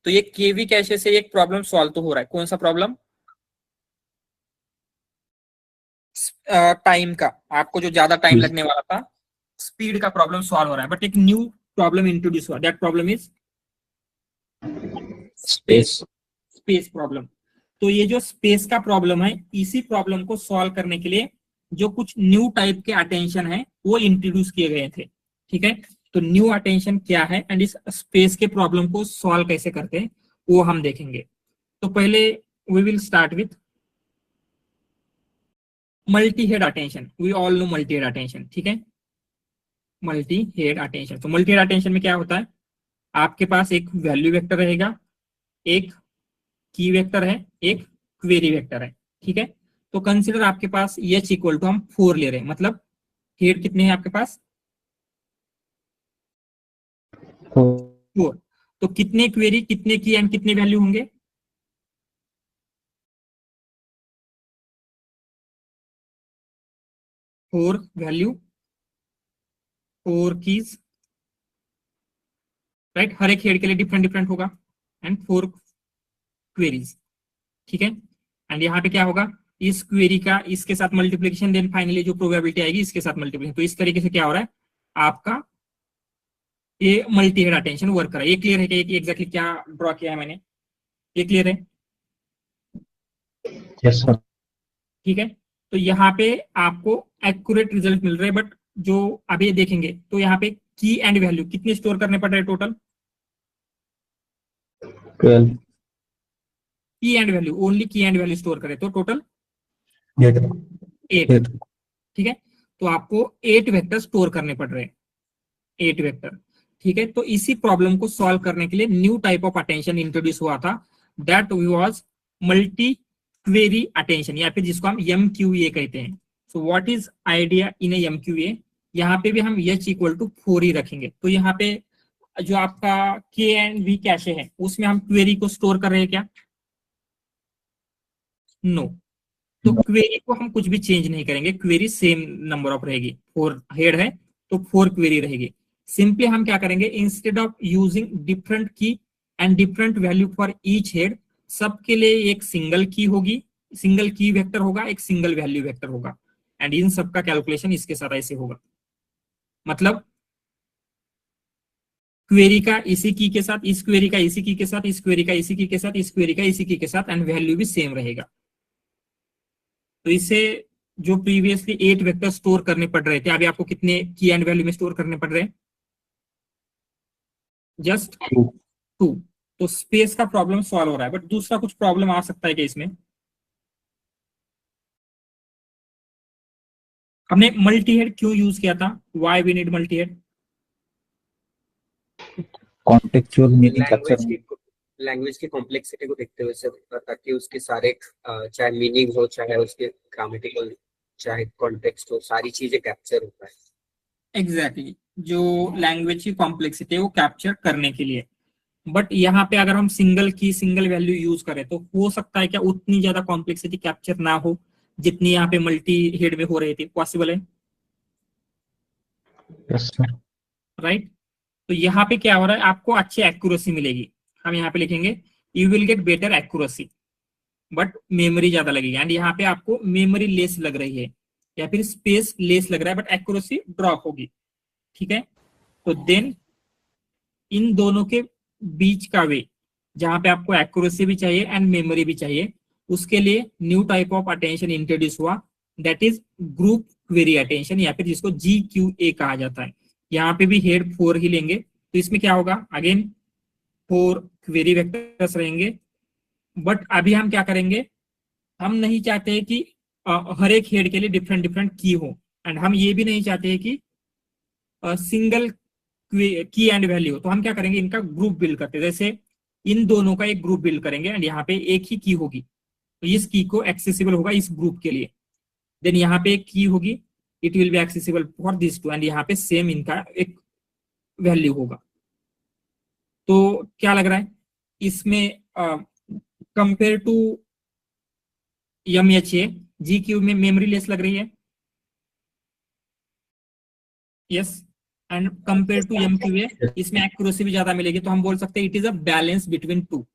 तो ये केवी कैशे से एक प्रॉब्लम सॉल्व तो हो रहा है। कौन सा प्रॉब्लम, टाइम का, आपको जो ज्यादा टाइम लगने वाला था, स्पीड का प्रॉब्लम सॉल्व हो रहा है। बट एक न्यू प्रॉब्लम इंट्रोड्यूस हुआ, that problem is space problem. तो ये जो स्पेस का प्रॉब्लम है, इसी प्रॉब्लम को सॉल्व करने के लिए जो कुछ न्यू टाइप के अटेंशन है वो इंट्रोड्यूस किए गए थे। ठीक है, तो न्यू अटेंशन क्या है एंड इस स्पेस के प्रॉब्लम को सॉल्व कैसे करते हैं वो हम देखेंगे। तो पहले we will start with multi head attention. We all know multi head attention. ठीक है, मल्टी हेड अटेंशन। तो मल्टी हेड अटेंशन में क्या होता है, आपके पास एक वैल्यू वेक्टर रहेगा, एक की वेक्टर है, एक क्वेरी वेक्टर है। ठीक है, तो कंसिडर आपके पास h इक्वल टू हम 4 ले रहे हैं, मतलब हेड कितने हैं आपके पास, 4। तो कितने क्वेरी, कितने की एंड कितने वैल्यू होंगे, 4 वैल्यू 4 कीज, राइट। हर एक हेड के लिए डिफरेंट डिफरेंट होगा एंड 4 क्वेरीज। ठीक है, एंड यहाँ पे क्या होगा, इस क्वेरी का इसके साथ मल्टीप्लिकेशन, देन फाइनली जो प्रोबेबिलिटी आएगी इसके साथ मल्टीप्लिकेशन। तो इस तरीके से क्या हो रहा है, आपका ये मल्टी हेड अटेंशन वर्क कर रहा है। ये क्लियर है कि एग्जैक्टली क्या ड्रॉ किया है मैंने, ये क्लियर है? Yes sir. ठीक है, तो यहाँ पे आपको एक्यूरेट रिजल्ट मिल रहे हैं। बट जो अभी देखेंगे तो यहाँ पे की एंड वैल्यू कितने स्टोर करने पड़ रहे हैं टोटल, 12 की एंड वैल्यू, ओनली की एंड वैल्यू स्टोर करें तो टोटल 8। ठीक है, तो आपको 8 वेक्टर स्टोर करने पड़ रहे हैं, 8 वेक्टर। ठीक है, तो इसी प्रॉब्लम को सॉल्व करने के लिए new type of attention introduce हुआ था, that was multi query attention, या फिर जिसको हम MQA कहते हैं। So what is idea in MQA, यहाँ पे भी हम h इक्वल टू 4 ही रखेंगे। तो यहाँ पे जो आपका K एंड V कैशे है उसमें हम क्वेरी को स्टोर कर रहे हैं क्या, नो। तो क्वेरी को हम कुछ भी चेंज नहीं करेंगे, क्वेरी सेम नंबर ऑफ रहेगी, 4 हेड है तो 4 क्वेरी रहेगी। सिंपली हम क्या करेंगे, इंस्टेड ऑफ यूजिंग डिफरेंट की and different value for each head, सबके लिए एक सिंगल की होगी, सिंगल की वेक्टर होगा, एक सिंगल वैल्यू वेक्टर होगा, एंड इन सबका कैलकुलेशन इसके साथ ऐसे होगा। मतलब क्वेरी का इसी की के साथ, इस क्वेरी का इसी की के साथ, इस क्वेरी का इसी की के साथ, इस क्वेरी का इसी की के साथ, एंड वैल्यू भी सेम रहेगा। तो इससे जो प्रीवियसली 8 वेक्टर स्टोर करने पड़ रहे थे, अभी आपको कितने की एंड वैल्यू में स्टोर करने पड़ रहे हैं, जस्ट 2। तो स्पेस का प्रॉब्लम सॉल्व हो रहा है। बट दूसरा कुछ प्रॉब्लम आ सकता है कि इसमें हमने मल्टी हेड क्यों यूज किया था, why we need multi head, contextual meaning capture, language की कॉम्प्लेक्सिटी को देखते हुए सर, ताकि उसके सारे चाहे मीनिंग हो, चाहे उसके ग्रामेटिकल, चाहे कॉन्टेक्स्ट हो, सारी चीजें कैप्चर होता है। एग्जैक्टली, जो लैंग्वेज की कॉम्प्लेक्सिटी है वो कैप्चर करने के लिए। बट यहाँ पे अगर हम सिंगल की सिंगल वैल्यू यूज करें तो हो सकता है क्या उतनी ज्यादा कॉम्प्लेक्सिटी कैप्चर ना हो जितनी यहाँ पे मल्टी हेड में हो रही थी, पॉसिबल है? Yes sir. राइट, तो यहाँ पे क्या हो रहा है, आपको अच्छी एक्यूरेसी मिलेगी। हम यहाँ पे लिखेंगे you will get better accuracy, but memory ज्यादा लगेगी। एंड यहाँ पे आपको मेमोरी लेस लग रही है या फिर स्पेस लेस लग रहा है, बट एक्यूरेसी ड्रॉप होगी। ठीक है, तो देन इन दोनों के बीच का वे, जहां पे आपको एक्यूरेसी भी चाहिए एंड मेमोरी भी चाहिए, उसके लिए new type of attention introduce हुआ, that is group query attention, या फिर जिसको GQA कहा जाता है। यहाँ पे भी हेड 4 ही लेंगे, तो इसमें क्या होगा, अगेन 4 क्वेरी वेक्टर्स रहेंगे। बट अभी हम क्या करेंगे, हम नहीं चाहते हैं कि हर एक हेड के लिए डिफरेंट डिफरेंट की हो, एंड हम ये भी नहीं चाहते हैं कि सिंगल की एंड वैल्यू। तो हम क्या करेंगे, इनका ग्रुप बिल्ड करते हैं। जैसे इन दोनों का एक ग्रुप बिल्ड करेंगे एंड यहाँ पे एक ही की होगी, तो इस की को एक्सेसिबल होगा इस ग्रुप के लिए। देन यहाँ पे एक की होगी, it will be accessible for this two, and यहाँ पे सेम इनका एक वैल्यू होगा। तो क्या लग रहा है इसमें, compare to MHA G cube में मेमोरी लेस लग रही है, yes, and compare to MQA इसमें एक्यूरेसी भी ज्यादा मिलेगी। तो हम बोल सकते हैं it is a balance between two,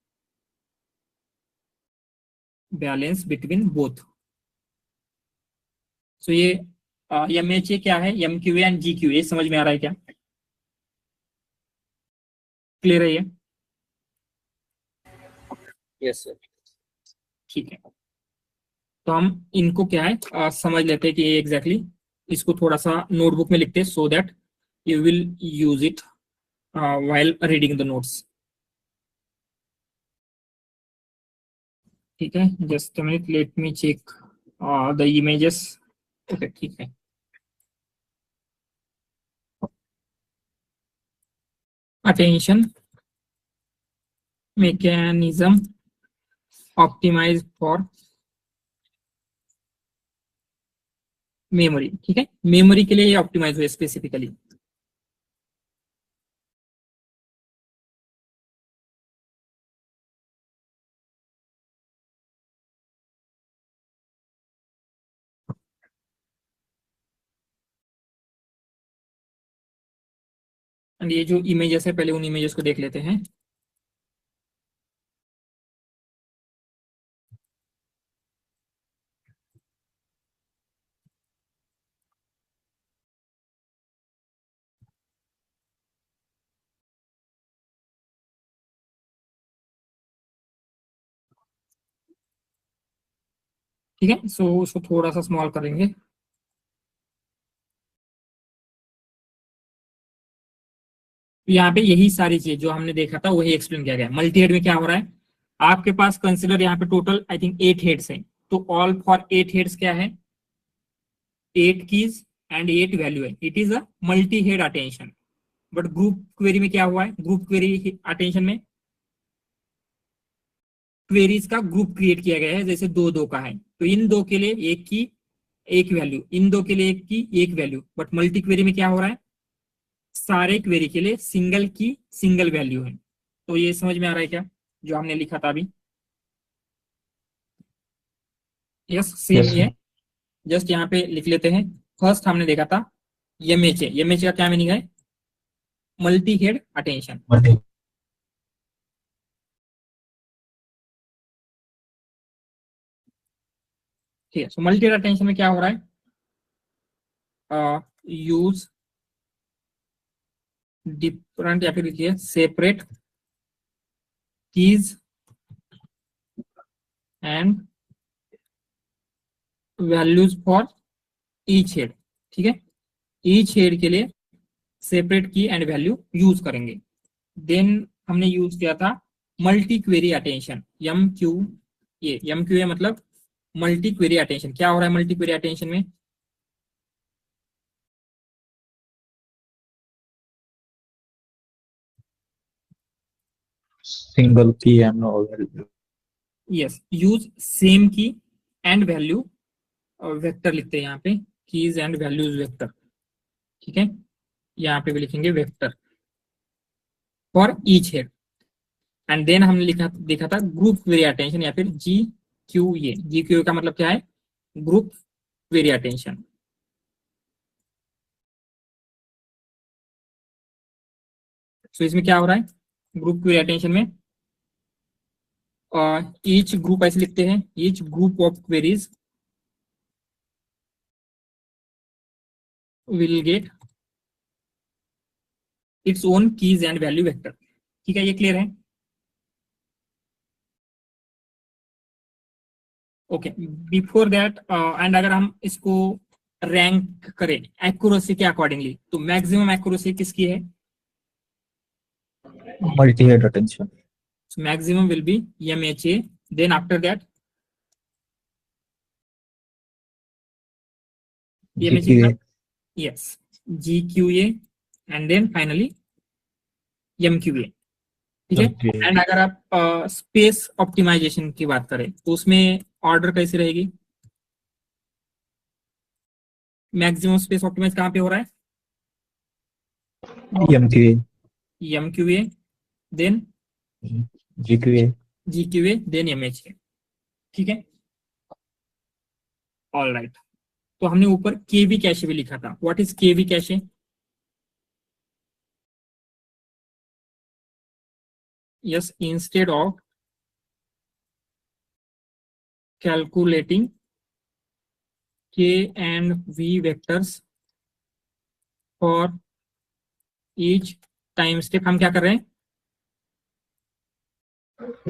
balance between both. So ये MHA क्या है, MQA एंड GQA, समझ में आ रहा है क्या, क्लियर है ये? Yes sir. ठीक है, तो हम इनको क्या है समझ लेते हैं कि ये एग्जैक्टली इसको थोड़ा सा नोटबुक में लिखते हैं, so that you will use it while reading the notes. ठीक है, just a minute, let me check the images. Okay, ठीक है। Attention mechanism optimized for memory. ठीक है, मेमोरी के लिए ये ऑप्टिमाइज हुआ स्पेसिफिकली। एंड ये जो इमेजेस है, पहले उन इमेजेस को देख लेते हैं। ठीक है, सो उसको थोड़ा सा स्मॉल करेंगे। यहाँ पे यही सारी चीज जो हमने देखा था वही एक्सप्लेन किया गया। मल्टी हेड में क्या हो रहा है, आपके पास कंसिडर यहाँ पे टोटल आई थिंक 8 हेड्स हैं, तो ऑल फॉर 8 हेड्स क्या है, 8 कीज एंड 8 वैल्यू है। It is a multi head attention. But group query में क्या हुआ है, ग्रुप क्वेरी अटेंशन में क्वेरीज का ग्रुप क्रिएट किया गया है, जैसे दो दो का है, तो इन दो के लिए एक की एक वैल्यू, इन दो के लिए एक की एक वैल्यू। बट मल्टी क्वेरी में क्या हो रहा है, सारे क्वेरी के लिए सिंगल की सिंगल वैल्यू है। तो ये समझ में आ रहा है क्या जो हमने लिखा था अभी? यस, सेम Yes, ही है। जस्ट यहाँ पे लिख लेते हैं। फर्स्ट हमने देखा था MHA। MHA का क्या मीनिंग है, मल्टी हेड अटेंशन। multi- ठीक है, सो मल्टी हेड अटेंशन में क्या हो रहा है, यूज डिफरेंट या फिर लिखिए separate keys and values for each head. ठीक है, ईच हेड के लिए सेपरेट की एंड वैल्यू यूज करेंगे। देन हमने यूज किया था मल्टी क्वेरी अटेंशन, MQA मतलब मल्टी क्वेरी अटेंशन। क्या हो रहा है मल्टी क्वेरी अटेंशन में, single key and no value. Yes, use same की एंड वैल्यू वेक्टर लिखते हैं यहाँ पे, कीज एंड वैल्यूज वेक्टर। ठीक है, यहाँ पे भी लिखेंगे vector for each head. And then हमने देखा था ग्रुप क्वेरी अटेंशन या फिर GQA का मतलब क्या है, ग्रुप क्वेरी अटेंशन। सो इसमें क्या हो रहा है, ग्रुप क्वेरी अटेंशन में ईच ग्रुप ऐसे लिखते हैं, each group of queries will get its own keys and value vector. ठीक है, ये क्लियर है? ओके, बिफोर दैट एंड अगर हम इसको रैंक करें एक्यूरेसी के अकॉर्डिंगली, तो मैक्सिमम एक्यूरेसी किसकी है? multi-head attention. Maximum will be MHA. Then after that, GQA. yes, GQA, and then finally MQA. ठीक है. Okay. एंड अगर आप स्पेस ऑप्टिमाइजेशन की बात करें तो उसमें ऑर्डर कैसी रहेगी? मैक्सिमम स्पेस ऑप्टिमाइज कहाँ पे हो रहा है? MQA. MQA, देन GQA. GQA, देन MHA. ठीक है. All right. तो हमने ऊपर केवी कैशे भी लिखा था. What is KV cache? Yes, instead of calculating K and V vectors for each time step, हम क्या कर रहे हैं?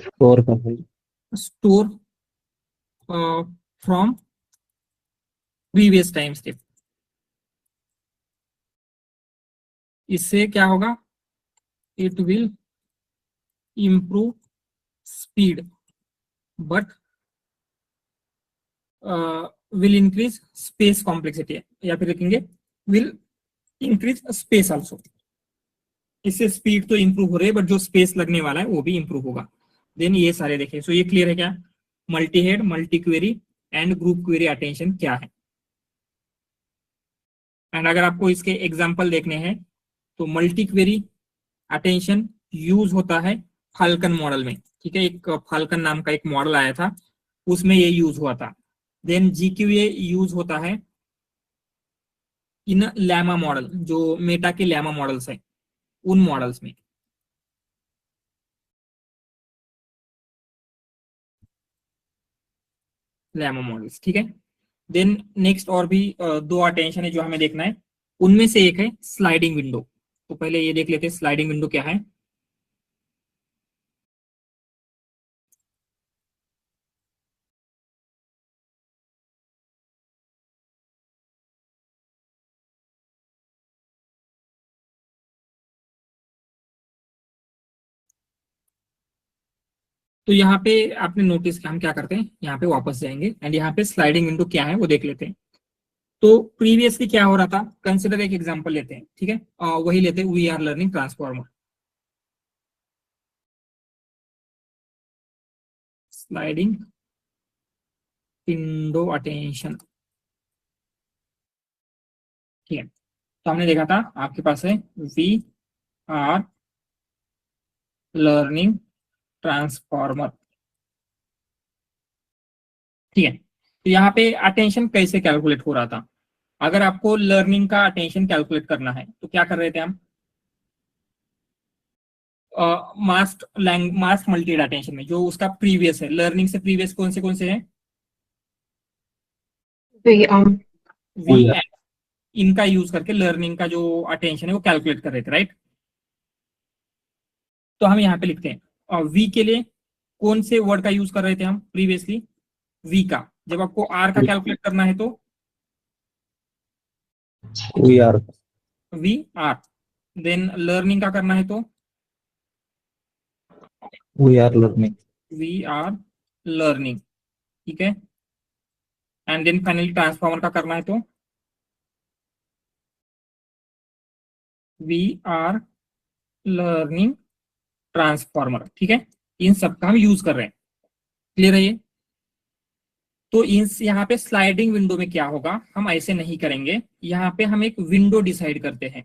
Store कर रहे हैं. Store from previous time step. इससे क्या होगा? It will improve speed, but will increase space complexity, या फिर लिखेंगे will increase space also. इससे स्पीड तो इंप्रूव हो रही है बट जो स्पेस लगने वाला है वो भी इंप्रूव होगा. देन ये सारे देखें. सो ये क्लियर है क्या? Multi head, multi query and group query attention क्या है. एंड अगर आपको इसके एग्जांपल देखने हैं तो मल्टी क्वेरी अटेंशन यूज होता है फाल्कन मॉडल में. ठीक है, एक फाल्कन नाम का एक मॉडल आया था, उसमें ये यूज हुआ था. देन GQA यूज होता है इन लैमा मॉडल, जो मेटा के लैमा मॉडल्स है उन मॉडल्स में. Llama models. ठीक है. देन नेक्स्ट और भी दो अटेंशन है जो हमें देखना है. उनमें से एक है स्लाइडिंग विंडो. तो पहले ये देख लेते हैं स्लाइडिंग विंडो क्या है. तो यहाँ पे आपने नोटिस किया, हम क्या करते हैं यहाँ पे वापस जाएंगे एंड यहाँ पे स्लाइडिंग विंडो क्या है वो देख लेते हैं. तो प्रीवियसली क्या हो रहा था, कंसिडर एक एग्जांपल लेते हैं. ठीक है, वही लेते हैं we are learning transformer. Sliding window attention. ठीक है, तो हमने देखा था आपके पास है वी आर लर्निंग ट्रांसफॉर्मर. ठीक है, तो यहाँ पे अटेंशन कैसे कैलकुलेट हो रहा था? अगर आपको लर्निंग का अटेंशन कैलकुलेट करना है तो क्या कर रहे थे हम? मास्क मल्टी अटेंशन में जो उसका प्रीवियस है, लर्निंग से प्रीवियस कौन से हैं? वी इनका यूज करके लर्निंग का जो अटेंशन है वो कैलकुलेट कर रहे थे. राइट. तो हम यहाँ पे लिखते हैं और वी के लिए कौन से वर्ड का यूज कर रहे थे हम प्रीवियसली? वी का. जब आपको आर का कैलकुलेट करना है तो वी आर. देन लर्निंग का करना है तो वी आर लर्निंग. ठीक है. एंड देन फाइनली ट्रांसफॉर्मर का करना है तो वी आर लर्निंग ट्रांसफॉर्मर. ठीक है, इन सब का हम यूज कर रहे हैं. क्लियर है ये? तो यहाँ पे स्लाइडिंग विंडो में क्या होगा, हम ऐसे नहीं करेंगे. यहाँ पे हम एक विंडो डिसाइड करते हैं.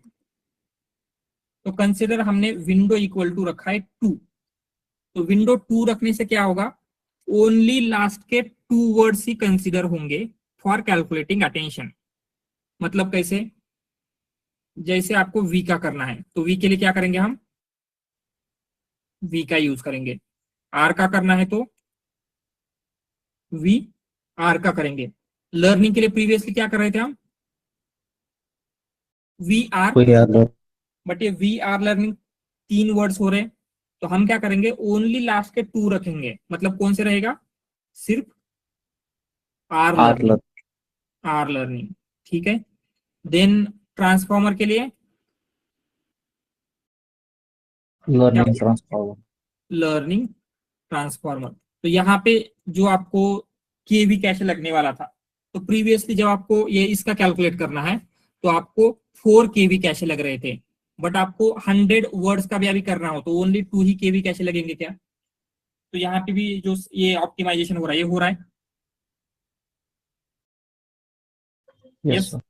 तो कंसिडर हमने विंडो इक्वल टू रखा है 2. तो विंडो 2 रखने से क्या होगा, ओनली लास्ट के 2 वर्ड्स ही कंसिडर होंगे फॉर कैलकुलेटिंग अटेंशन. मतलब कैसे? जैसे आपको वी का करना है तो वी के लिए क्या करेंगे हम? वी का यूज करेंगे. आर का करना है तो वी आर का करेंगे. लर्निंग के लिए प्रीवियसली क्या कर रहे थे हम? We are. बट ये वी आर लर्निंग 3 वर्ड्स हो रहे, तो हम क्या करेंगे, ओनली लास्ट के 2 रखेंगे. मतलब कौन से रहेगा? सिर्फ आर लर्निंग. ठीक है। देन ट्रांसफॉर्मर के लिए लर्निंग ट्रांसफॉर्मर, लर्निंग ट्रांसफॉर्मर। तो यहाँ पे जो आपको केवी कैसे लगने वाला था, तो प्रीवियसली जब आपको ये इसका कैलकुलेट करना है तो आपको 4 केवी कैसे लग रहे थे, बट आपको 100 वर्ड्स का भी अभी करना हो तो ओनली 2 ही केवी कैसे लगेंगे क्या? तो यहाँ पे भी जो ये ऑप्टिमाइजेशन हो रहा है ये हो रहा है। यस यस,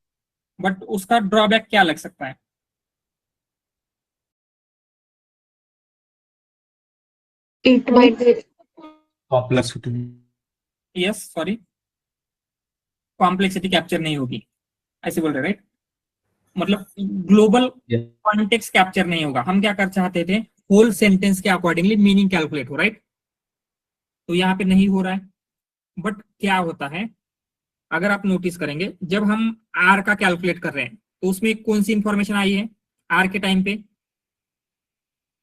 बट उसका ड्रॉबैक क्या लग सकता है? It might be complexity, yes sorry, complexity capture नहीं होगी, ऐसे बोल रहे राइट? मतलब ग्लोबल कॉन्टेक्स्ट कैप्चर नहीं होगा। हम क्या कर चाहते थे, होल सेंटेंस के अकॉर्डिंगली मीनिंग कैलकुलेट हो, राइट? तो यहाँ पे नहीं हो रहा है। बट क्या होता है, अगर आप नोटिस करेंगे जब हम आर का कैलकुलेट कर रहे हैं तो उसमें कौन सी इंफॉर्मेशन आई है? आर के टाइम पे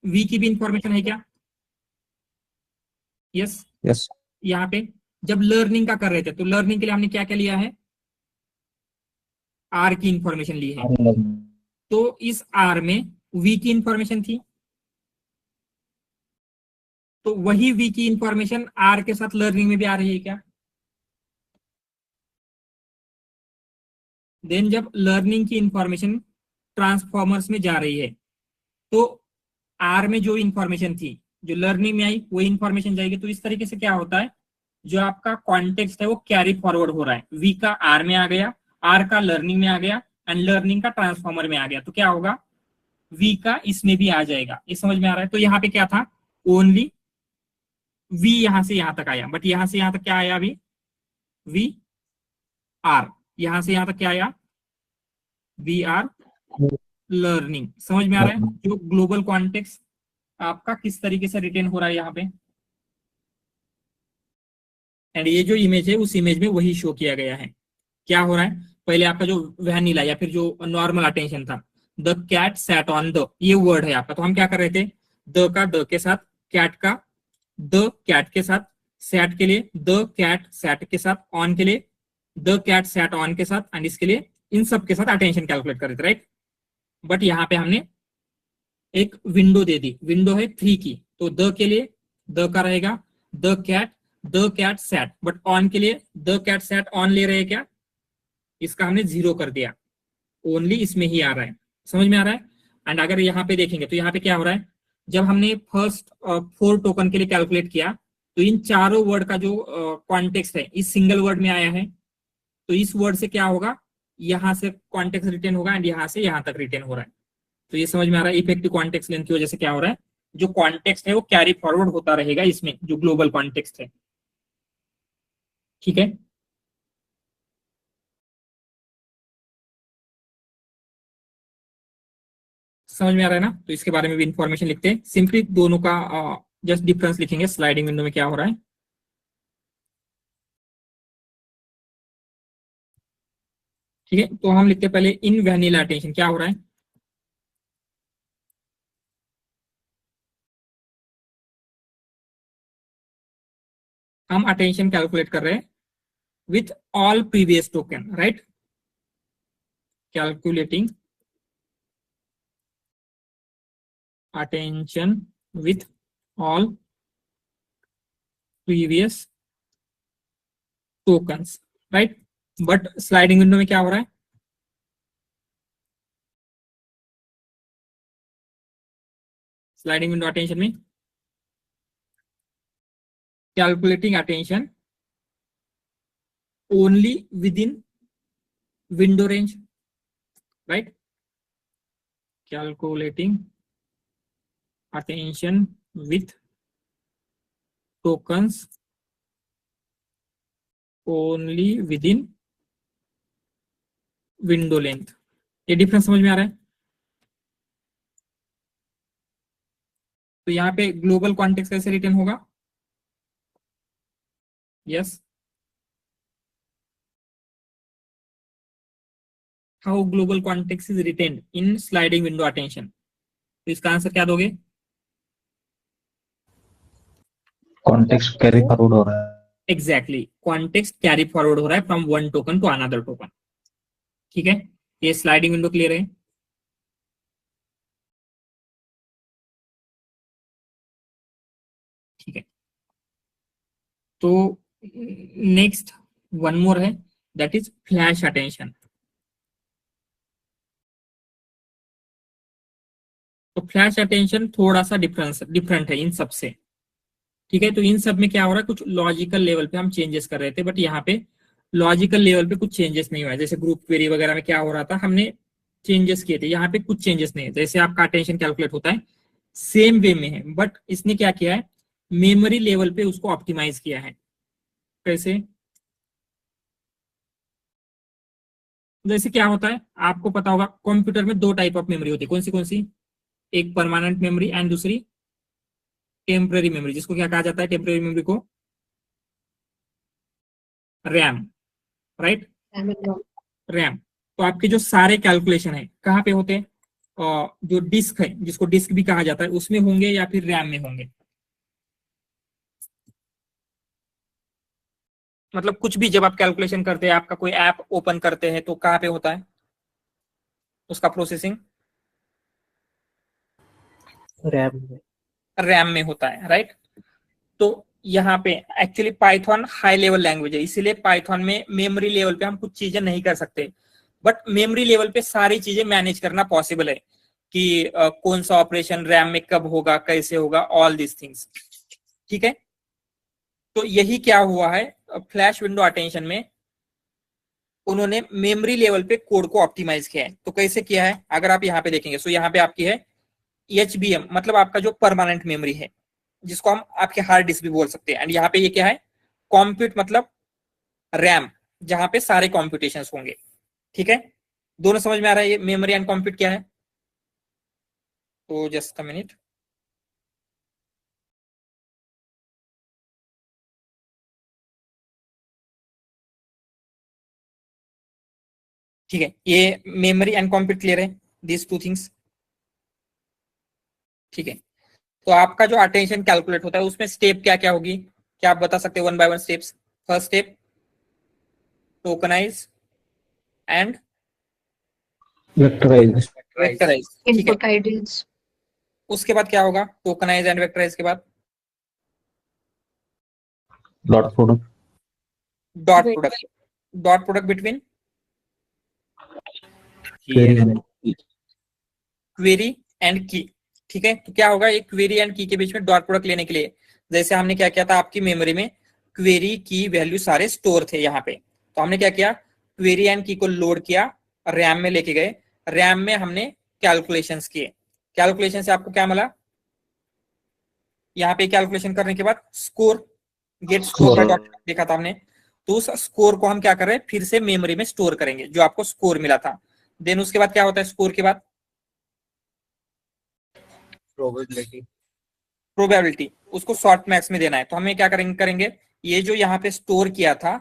वी की भी इंफॉर्मेशन है क्या? यस यस, यहाँ पे जब लर्निंग का कर रहे थे तो लर्निंग के लिए हमने क्या क्या लिया है? आर की इंफॉर्मेशन ली है। तो इस आर में वी की इंफॉर्मेशन थी, तो वही वी की इंफॉर्मेशन आर के साथ लर्निंग में भी आ रही है क्या? देन जब लर्निंग की इंफॉर्मेशन ट्रांसफॉर्मर्स में जा रही है तो आर में जो इंफॉर्मेशन थी जो लर्निंग में आई वही इंफॉर्मेशन जाएगी। तो इस तरीके से क्या होता है, जो आपका कॉन्टेक्स्ट है वो कैरी फॉरवर्ड हो रहा है। वी का आर में आ गया, आर का लर्निंग में आ गया एंड लर्निंग का ट्रांसफॉर्मर में आ गया। तो क्या होगा, वी का इसमें भी आ जाएगा। ये समझ में आ रहा है? तो यहाँ पे क्या था, ओनली वी यहां से यहां तक आया, बट यहां से यहां तक क्या आया अभी? We are. यहां से यहां तक क्या आया? We are learning. समझ में आ रहा है जो ग्लोबल कॉन्टेक्स्ट आपका किस तरीके से रिटेन हो रहा है यहाँ पे? एंड ये जो इमेज है उस इमेज में वही शो किया गया है। क्या हो रहा है, पहले आपका जो वैनिला या फिर जो नॉर्मल अटेंशन था, the cat sat on the, ये वर्ड है आपका। तो हम क्या कर रहे थे, द का द के साथ, कैट का द कैट के साथ, सैट के लिए द कैट सैट के साथ, ऑन के लिए द कैट सैट ऑन के साथ, एंड इसके लिए इन सब के साथ अटेंशन कैलकुलेट कर रहे थे, राइट? बट यहाँ पे हमने एक विंडो दे दी, विंडो है 3 की, तो द के लिए द का रहेगा the cat sat, but on के लिए द कैट सैट ऑन ले रहे क्या? इसका हमने 0 कर दिया, ओनली इसमें ही आ रहा है। समझ में आ रहा है? एंड अगर यहाँ पे देखेंगे तो यहाँ पे क्या हो रहा है, जब हमने फर्स्ट 4 टोकन के लिए कैलकुलेट किया तो इन चारों वर्ड का जो कॉन्टेक्स्ट है इस सिंगल वर्ड में आया है। तो इस वर्ड से क्या होगा, यहां से कॉन्टेक्स्ट रिटेन होगा एंड यहां से यहां तक रिटेन हो रहा है। तो ये समझ में आ रहा है, इफेक्टिव कॉन्टेक्स्ट लेंथ की वजह से क्या हो रहा है, जो कॉन्टेक्स्ट है वो कैरी फॉरवर्ड होता रहेगा इसमें, जो ग्लोबल कॉन्टेक्स्ट है। ठीक है, समझ में आ रहा है ना? तो इसके बारे में भी इंफॉर्मेशन लिखते हैं, सिंपली दोनों का जस्ट डिफरेंस लिखेंगे स्लाइडिंग विंडो में क्या हो रहा है। ठीक है, तो हम लिखते हैं पहले इन वैनिला अटेंशन क्या हो रहा है। हम अटेंशन कैलकुलेट कर रहे हैं with all previous token, right? Calculating attention with all previous tokens, right? But sliding window में क्या हो रहा है, स्लाइडिंग विंडो अटेंशन में calculating attention only with in window range, right? Calculating attention with tokens only within window length। ये डिफरेंस समझ में आ रहा है? तो यहाँ पे ग्लोबल कॉन्टेक्स्ट कैसे रिटर्न होगा? Yes, how global context is retained in sliding window attention. तो इसका आंसर क्या दोगे? कॉन्टेक्स्ट कैरी फॉरवर्ड हो रहा है। एग्जैक्टली, कॉन्टेक्स्ट कैरी फॉरवर्ड हो रहा है from one token to another token. ठीक है, ये स्लाइडिंग विंडो क्लियर है। ठीक है, तो नेक्स्ट वन मोर है, दैट इज फ्लैश अटेंशन। तो फ्लैश अटेंशन थोड़ा सा डिफरेंट है इन सब से। ठीक है, तो इन सब में क्या हो रहा है, कुछ लॉजिकल लेवल पे हम चेंजेस कर रहे थे, बट यहाँ पे लॉजिकल लेवल पे कुछ चेंजेस नहीं हुआ है। जैसे ग्रुप क्वेरी वगैरह में क्या हो रहा था, हमने चेंजेस किए थे, यहाँ पे कुछ चेंजेस नहीं है। जैसे आपका अटेंशन कैलकुलेट होता है सेम वे में है, बट इसने क्या किया है, मेमोरी लेवल पे उसको ऑप्टिमाइज किया है। कैसे? जैसे क्या होता है आपको पता होगा, कंप्यूटर में दो टाइप ऑफ मेमोरी होती है। कौन सी? एक परमानेंट मेमोरी एंड दूसरी टेम्पररी मेमोरी। जिसको क्या कहा जाता है, टेम्पररी मेमोरी को रैम, राइट? रैम। तो आपके जो सारे कैलकुलेशन है कहाँ पे होते हैं, जो डिस्क है, जिसको डिस्क भी कहा जाता है, उसमें होंगे या फिर रैम में होंगे। मतलब कुछ भी जब आप कैलकुलेशन करते हैं, आपका कोई ऐप ओपन करते हैं, तो कहाँ पे होता है उसका प्रोसेसिंग? रैम में होता है, राइट? तो यहाँ पे actually Python high level language है, इसीलिए पाइथन में मेमोरी लेवल पे हम कुछ चीजें नहीं कर सकते, बट मेमोरी लेवल पे सारी चीजें मैनेज करना पॉसिबल है कि कौन सा ऑपरेशन रैम में कब होगा, कैसे होगा, ऑल दिस थिंग्स। ठीक है, तो यही क्या हुआ है फ्लैश विंडो अटेंशन में, उन्होंने मेमोरी लेवल पे कोड को ऑप्टिमाइज किया है। तो कैसे किया है, अगर आप यहाँ पे देखेंगे, सो यहाँ पे आपकी है HBM, मतलब आपका जो परमानेंट मेमोरी है, जिसको हम आपके हार्ड डिस्क भी बोल सकते हैं। एंड यहाँ पे ये क्या है, कॉम्प्यूट मतलब रैम, जहां पे सारे कॉम्प्यूटेशन होंगे। ठीक है, दोनों समझ में आ रहा है ये मेमोरी एंड कॉम्प्यूट क्या है? तो जस्ट अ मिनट। ठीक है, ये मेमोरी एंड कॉम्प्यूट क्लियर है, दिस टू थिंग्स। ठीक है, तो आपका जो अटेंशन कैलकुलेट होता है उसमें स्टेप क्या क्या होगी, क्या आप बता सकते हो one by one steps? First step tokenise and vectorise. Vectorise. ठीक है, इनपुट आईडीज। उसके बाद क्या होगा, टोकनाइज एंड वेक्टराइज के बाद dot product. Dot product. Dot product between query and की। ठीक है, तो क्या होगा, एक क्वेरी एंड की के बीच में डॉट प्रोडक्ट लेने के लिए, जैसे हमने क्या किया था, आपकी मेमोरी में क्वेरी की वैल्यू सारे स्टोर थे यहाँ पे, तो हमने क्या किया, क्वेरी एंड की को लोड किया, रैम में लेके गए, रैम में हमने कैलकुलेशंस किए। कैलकुलेशन से आपको क्या मिला, यहाँ पे कैलकुलेशन करने के बाद score, get score by dot देखा था हमने, तो उस स्कोर को हम क्या कर रहे हैं, फिर से मेमोरी में स्टोर करेंगे, जो आपको स्कोर मिला था। देन उसके बाद क्या होता है, स्कोर के बाद प्रोबेबिलिटी, उसको शॉर्ट मैक्स में देना है। तो हमें क्या करेंगे, ये जो यहाँ पे स्टोर किया था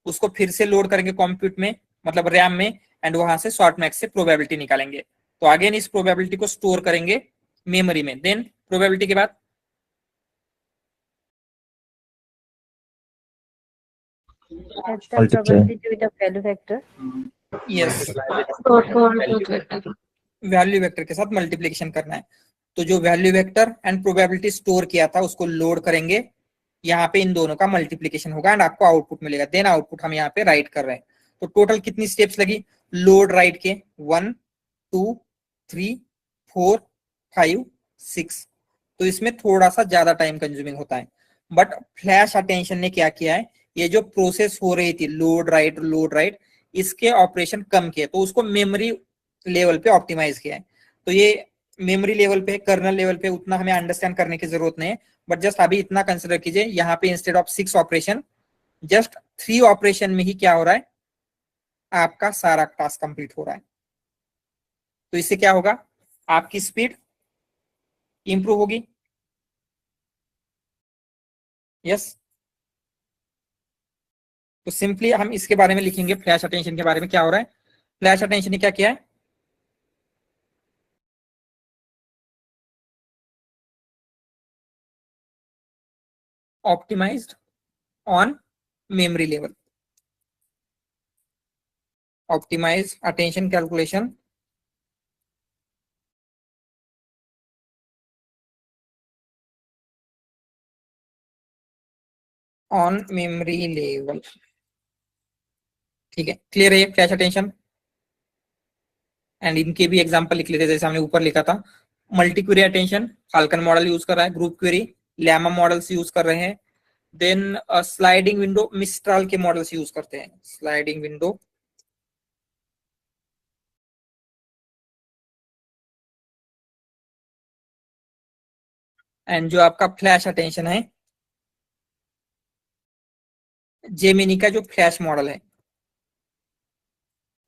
उसको फिर से लोड करेंगे कंप्यूट में, मतलब रैम में, एंड वहां से शॉर्ट मैक्स से प्रोबेबिलिटी निकालेंगे। तो अगेन इस प्रोबेबिलिटी को स्टोर करेंगे मेमोरी में। देन प्रोबेबिलिटी के बाद यस, वैल्यू वेक्टर के साथ मल्टीप्लिकेशन करना है। तो जो value vector and probability store किया था उसको लोड करेंगे, यहाँ पे इन दोनों का मल्टीप्लिकेशन होगा एंड आपको आउटपुट मिलेगा। देन आउटपुट हम यहाँ पे राइट कर रहे हैं। तो टोटल कितनी स्टेप्स लगी लोड राइट के, 1 2 3 4 5 6। तो इसमें थोड़ा सा ज्यादा टाइम कंज्यूमिंग होता है, बट फ्लैश अटेंशन ने क्या किया है, ये जो प्रोसेस हो रही थी लोड राइट, इसके ऑपरेशन कम किए, तो उसको मेमोरी लेवल पे ऑप्टिमाइज किया है। तो ये मेमोरी लेवल पे, कर्नल लेवल पे उतना हमें अंडरस्टैंड करने की जरूरत नहीं है, बट जस्ट अभी इतना कंसिडर कीजिए, यहाँ पे instead of 6 operation, just 3 operation में ही क्या हो रहा है, आपका सारा टास्क कंप्लीट हो रहा है। तो इससे क्या होगा, आपकी स्पीड इंप्रूव होगी। यस, तो सिंपली हम इसके बारे में लिखेंगे, फ्लैश अटेंशन के बारे में क्या हो रहा है। फ्लैश अटेंशन ने क्या किया है, optimized on memory level. Optimize attention calculation on memory level. ठीक है, क्लियर है ये फ्लैश अटेंशन। एंड इनके भी एग्जांपल लिख लेते हैं, जैसे हमने ऊपर लिखा था। Multi query attention Falcon model use कर रहा है, group query Llama models use कर रहे हैं, देन स्लाइडिंग विंडो मिस्ट्राल के मॉडल्स यूज करते हैं, स्लाइडिंग विंडो एंड जो आपका फ्लैश अटेंशन है जेमिनी का जो फ्लैश मॉडल है,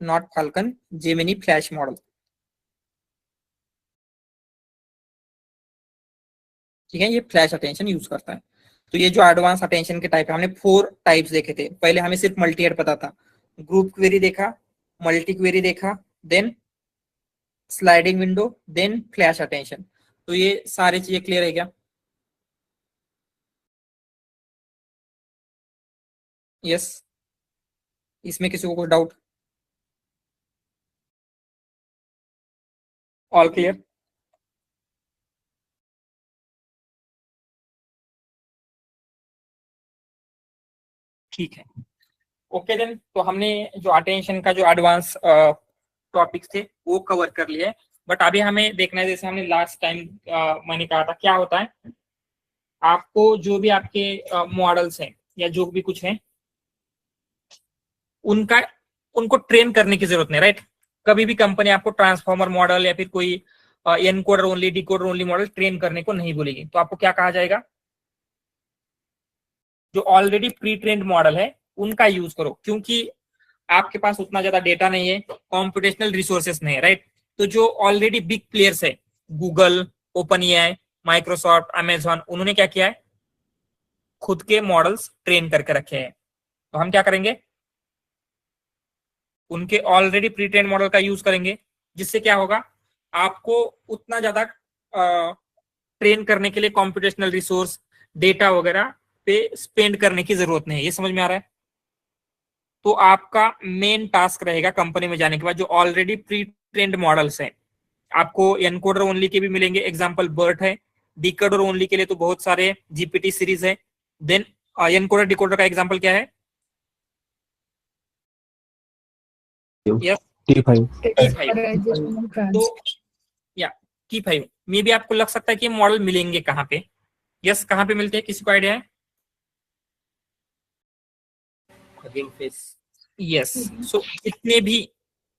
not falcon, Gemini flash model. ठीक है, ये फ्लैश अटेंशन यूज करता है। तो ये जो एडवांस अटेंशन के टाइप है, हमने 4 टाइप्स देखे थे। पहले हमें सिर्फ मल्टी हेड पता था, ग्रुप क्वेरी देखा, मल्टी क्वेरी देखा, then sliding window, then flash attention. तो ये सारी चीजें क्लियर है क्या? यस, इसमें किसी को कोई डाउट? All clear? ठीक है, ओके देन। तो हमने जो अटेंशन का जो एडवांस टॉपिक्स थे वो कवर कर लिए। बट अभी हमें देखना है, जैसे हमने लास्ट टाइम मैंने कहा था, क्या होता है आपको जो भी आपके मॉडल्स हैं या जो भी कुछ है उनको ट्रेन करने की जरूरत नहीं, राइट? कभी भी कंपनी आपको ट्रांसफॉर्मर मॉडल या फिर कोई encoder only decoder only model train करने को नहीं बोलेगी। तो आपको क्या कहा जाएगा, जो ऑलरेडी प्री ट्रेंड मॉडल है उनका यूज करो, क्योंकि आपके पास उतना ज्यादा डेटा नहीं है, कॉम्पिटेशनल रिसोर्सेस नहीं है, राइट? तो जो ऑलरेडी बिग प्लेयर्स है, Google, open AI, Microsoft, Amazon, उन्होंने क्या किया है, खुद के मॉडल्स ट्रेन करके रखे हैं। तो हम क्या करेंगे, उनके ऑलरेडी प्री ट्रेन मॉडल का यूज करेंगे, जिससे क्या होगा, आपको उतना ज्यादा ट्रेन करने के लिए कॉम्पिटेशनल रिसोर्स, डेटा वगैरह पे स्पेंड करने की जरूरत नहीं है। ये समझ में आ रहा है? तो आपका मेन टास्क रहेगा कंपनी में जाने के बाद, जो ऑलरेडी प्री ट्रेंड मॉडल्स हैं, आपको एनकोडर ओनली के भी मिलेंगे, एग्जांपल बर्ट है, डिकोडर ओनली के लिए तो बहुत सारे जीपीटी सीरीज है। देन एनकोडर डिकोडर का एग्जांपल क्या है? यस, T5 तो या T5 में भी आपको लग सकता है कि मॉडल मिलेंगे कहाँ पे। यस, कहाँ पे मिलते हैं, किसी को आइडिया है? Hugging face. यस, सो इतने भी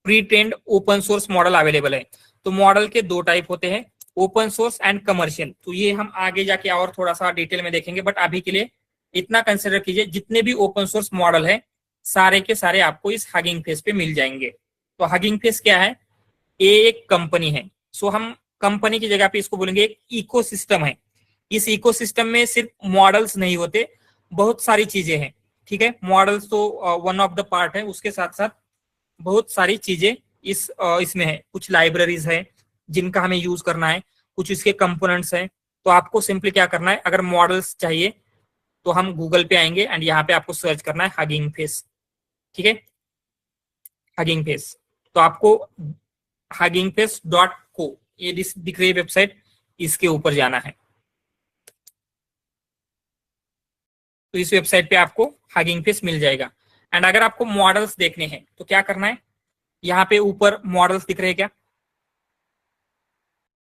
pre trend open source model available है। तो मॉडल के 2 टाइप होते हैं, ओपन सोर्स एंड कमर्शियल। तो ये हम आगे जाके और थोड़ा सा डिटेल में देखेंगे, बट अभी के लिए इतना कंसिडर कीजिए, जितने भी ओपन सोर्स मॉडल है सारे के सारे आपको इस हगिंग फेस पे मिल जाएंगे। तो हगिंग फेस क्या है, एक कंपनी है। सो हम कंपनी की जगह पे इसको बोलेंगे एक इकोसिस्टम है। इस इकोसिस्टम में सिर्फ मॉडल्स नहीं होते, बहुत सारी चीजें हैं। ठीक है, मॉडल्स तो वन ऑफ द पार्ट है, उसके साथ साथ बहुत सारी चीजें इसमें है। कुछ लाइब्रेरीज है जिनका हमें यूज करना है, कुछ इसके कंपोनेंट्स हैं। तो आपको सिंपली क्या करना है, अगर मॉडल्स चाहिए तो हम गूगल पे आएंगे एंड यहाँ पे आपको सर्च करना है हगिंग फेस। ठीक है, हगिंग फेस। तो आपको huggingface.co ये दिख रही है वेबसाइट, इसके ऊपर जाना है। तो इस वेबसाइट पे आपको हगिंग फेस मिल जाएगा। एंड अगर आपको मॉडल्स देखने हैं तो क्या करना है, यहाँ पे ऊपर मॉडल्स दिख रहे हैं क्या,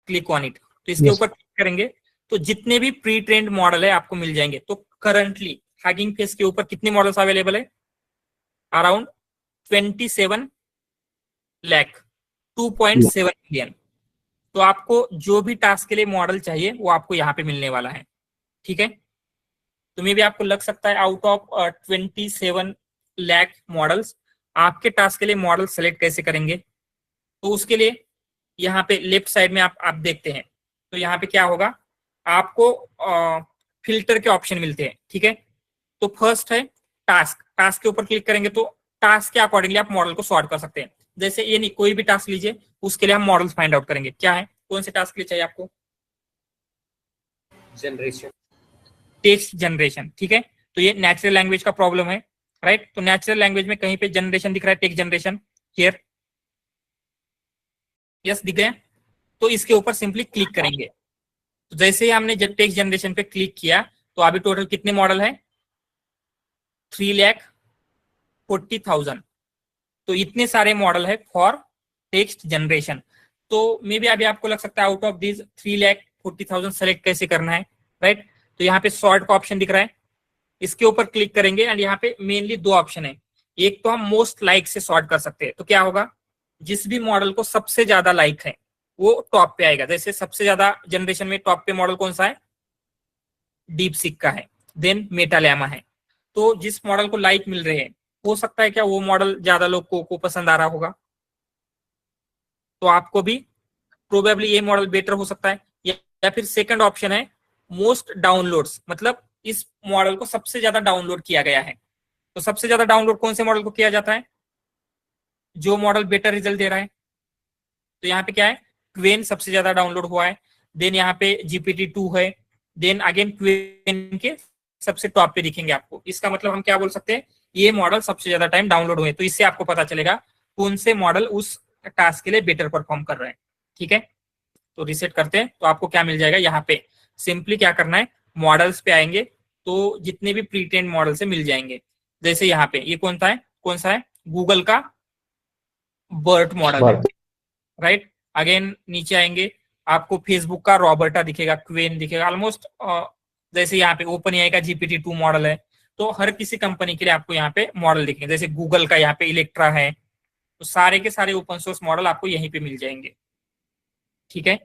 क्लिक ऑन इट। तो इसके ऊपर क्लिक करेंगे तो जितने भी प्री ट्रेंड मॉडल है आपको मिल जाएंगे। तो करंटली हगिंग फेस के ऊपर कितने मॉडल्स अवेलेबल है, अराउंड 27 लाख, 2.7 मिलियन। तो आपको जो भी टास्क के लिए मॉडल चाहिए वो आपको यहाँ पे मिलने वाला है। ठीक है, तो मे भी आपको लग सकता है आउट ऑफ 27 लाख मॉडल्स आपके टास्क के लिए मॉडल सेलेक्ट कैसे करेंगे। तो उसके लिए यहाँ पे लेफ्ट साइड में आप देखते हैं, तो यहाँ पे क्या होगा, आपको फिल्टर के ऑप्शन मिलते हैं। ठीक है, तो फर्स्ट है टास्क। टास्क के ऊपर क्लिक करेंगे तो टास्क के अकॉर्डिंगली आप मॉडल को सॉर्ट कर सकते हैं। जैसे ये नहीं, कोई भी टास्क लीजिए, उसके लिए हम मॉडल्स फाइंड आउट करेंगे। क्या है, कौन से टास्क के लिए चाहिए आपको? Generation, text generation. ठीक है, तो ये नेचुरल लैंग्वेज का प्रॉब्लम है, राइट? तो नेचुरल लैंग्वेज में कहीं पे जनरेशन दिख रहा है, टेक्स्ट जनरेशन, हियर, यस दिख गया। तो इसके ऊपर सिंपली क्लिक करेंगे। तो जैसे ही हमने टेक्स्ट जनरेशन पे क्लिक किया तो अभी टोटल कितने मॉडल है, 3,40,000। तो इतने सारे मॉडल है फॉर टेक्स्ट जनरेशन। तो मे बी अभी आपको लग सकता है आउट ऑफ दिस 3,40,000 सेलेक्ट कैसे करना है, राइट। तो यहाँ पे सॉर्ट का ऑप्शन दिख रहा है, इसके ऊपर क्लिक करेंगे एंड यहाँ पे मेनली दो ऑप्शन है। एक तो हम मोस्ट लाइक से सॉर्ट कर सकते हैं। तो क्या होगा, जिस भी मॉडल को सबसे ज्यादा लाइक है वो टॉप पे आएगा। जैसे सबसे ज्यादा जनरेशन में टॉप पे मॉडल कौन सा है, डीप सीक का है, देन मेटाल्यामा है। तो जिस मॉडल को लाइक मिल रहे हैं, हो सकता है क्या वो मॉडल ज्यादा लोग को पसंद आ रहा होगा, तो आपको भी प्रोबेबली ये मॉडल बेटर हो सकता है। या फिर सेकंड ऑप्शन है मोस्ट डाउनलोड्स, मतलब इस मॉडल को सबसे ज्यादा डाउनलोड किया गया है। तो सबसे ज्यादा डाउनलोड कौन से मॉडल को किया जाता है, जो मॉडल बेटर रिजल्ट दे रहा है। तो यहाँ पे क्या है, क्वेन सबसे ज्यादा डाउनलोड हुआ है, देन यहाँ पे GPT-2 है, देन अगेन क्वेन के सबसे टॉप पे दिखेंगे आपको। इसका मतलब हम क्या बोल सकते हैं, ये मॉडल सबसे ज्यादा टाइम डाउनलोड हुए। तो इससे आपको पता चलेगा कौन से मॉडल उस टास्क के लिए बेटर परफॉर्म कर रहे हैं। ठीक है, तो रिसेट करते हैं तो आपको क्या मिल जाएगा, यहाँ पे सिंपली क्या करना है, मॉडल्स पे आएंगे तो जितने भी प्री ट्रेन्ड मॉडल से मिल जाएंगे। जैसे यहाँ पे ये कौन सा है, गूगल का बर्ट मॉडल है, राइट। अगेन नीचे आएंगे आपको फेसबुक का रॉबर्टा दिखेगा, क्वेन दिखेगा, ऑलमोस्ट जैसे यहाँ पे ओपन एआई का GPT-2 मॉडल है। तो हर किसी कंपनी के लिए आपको यहाँ पे मॉडल दिखेंगे। जैसे गूगल का यहाँ पे इलेक्ट्रा है, तो सारे के सारे ओपन सोर्स मॉडल आपको यहीं पे मिल जाएंगे। ठीक है,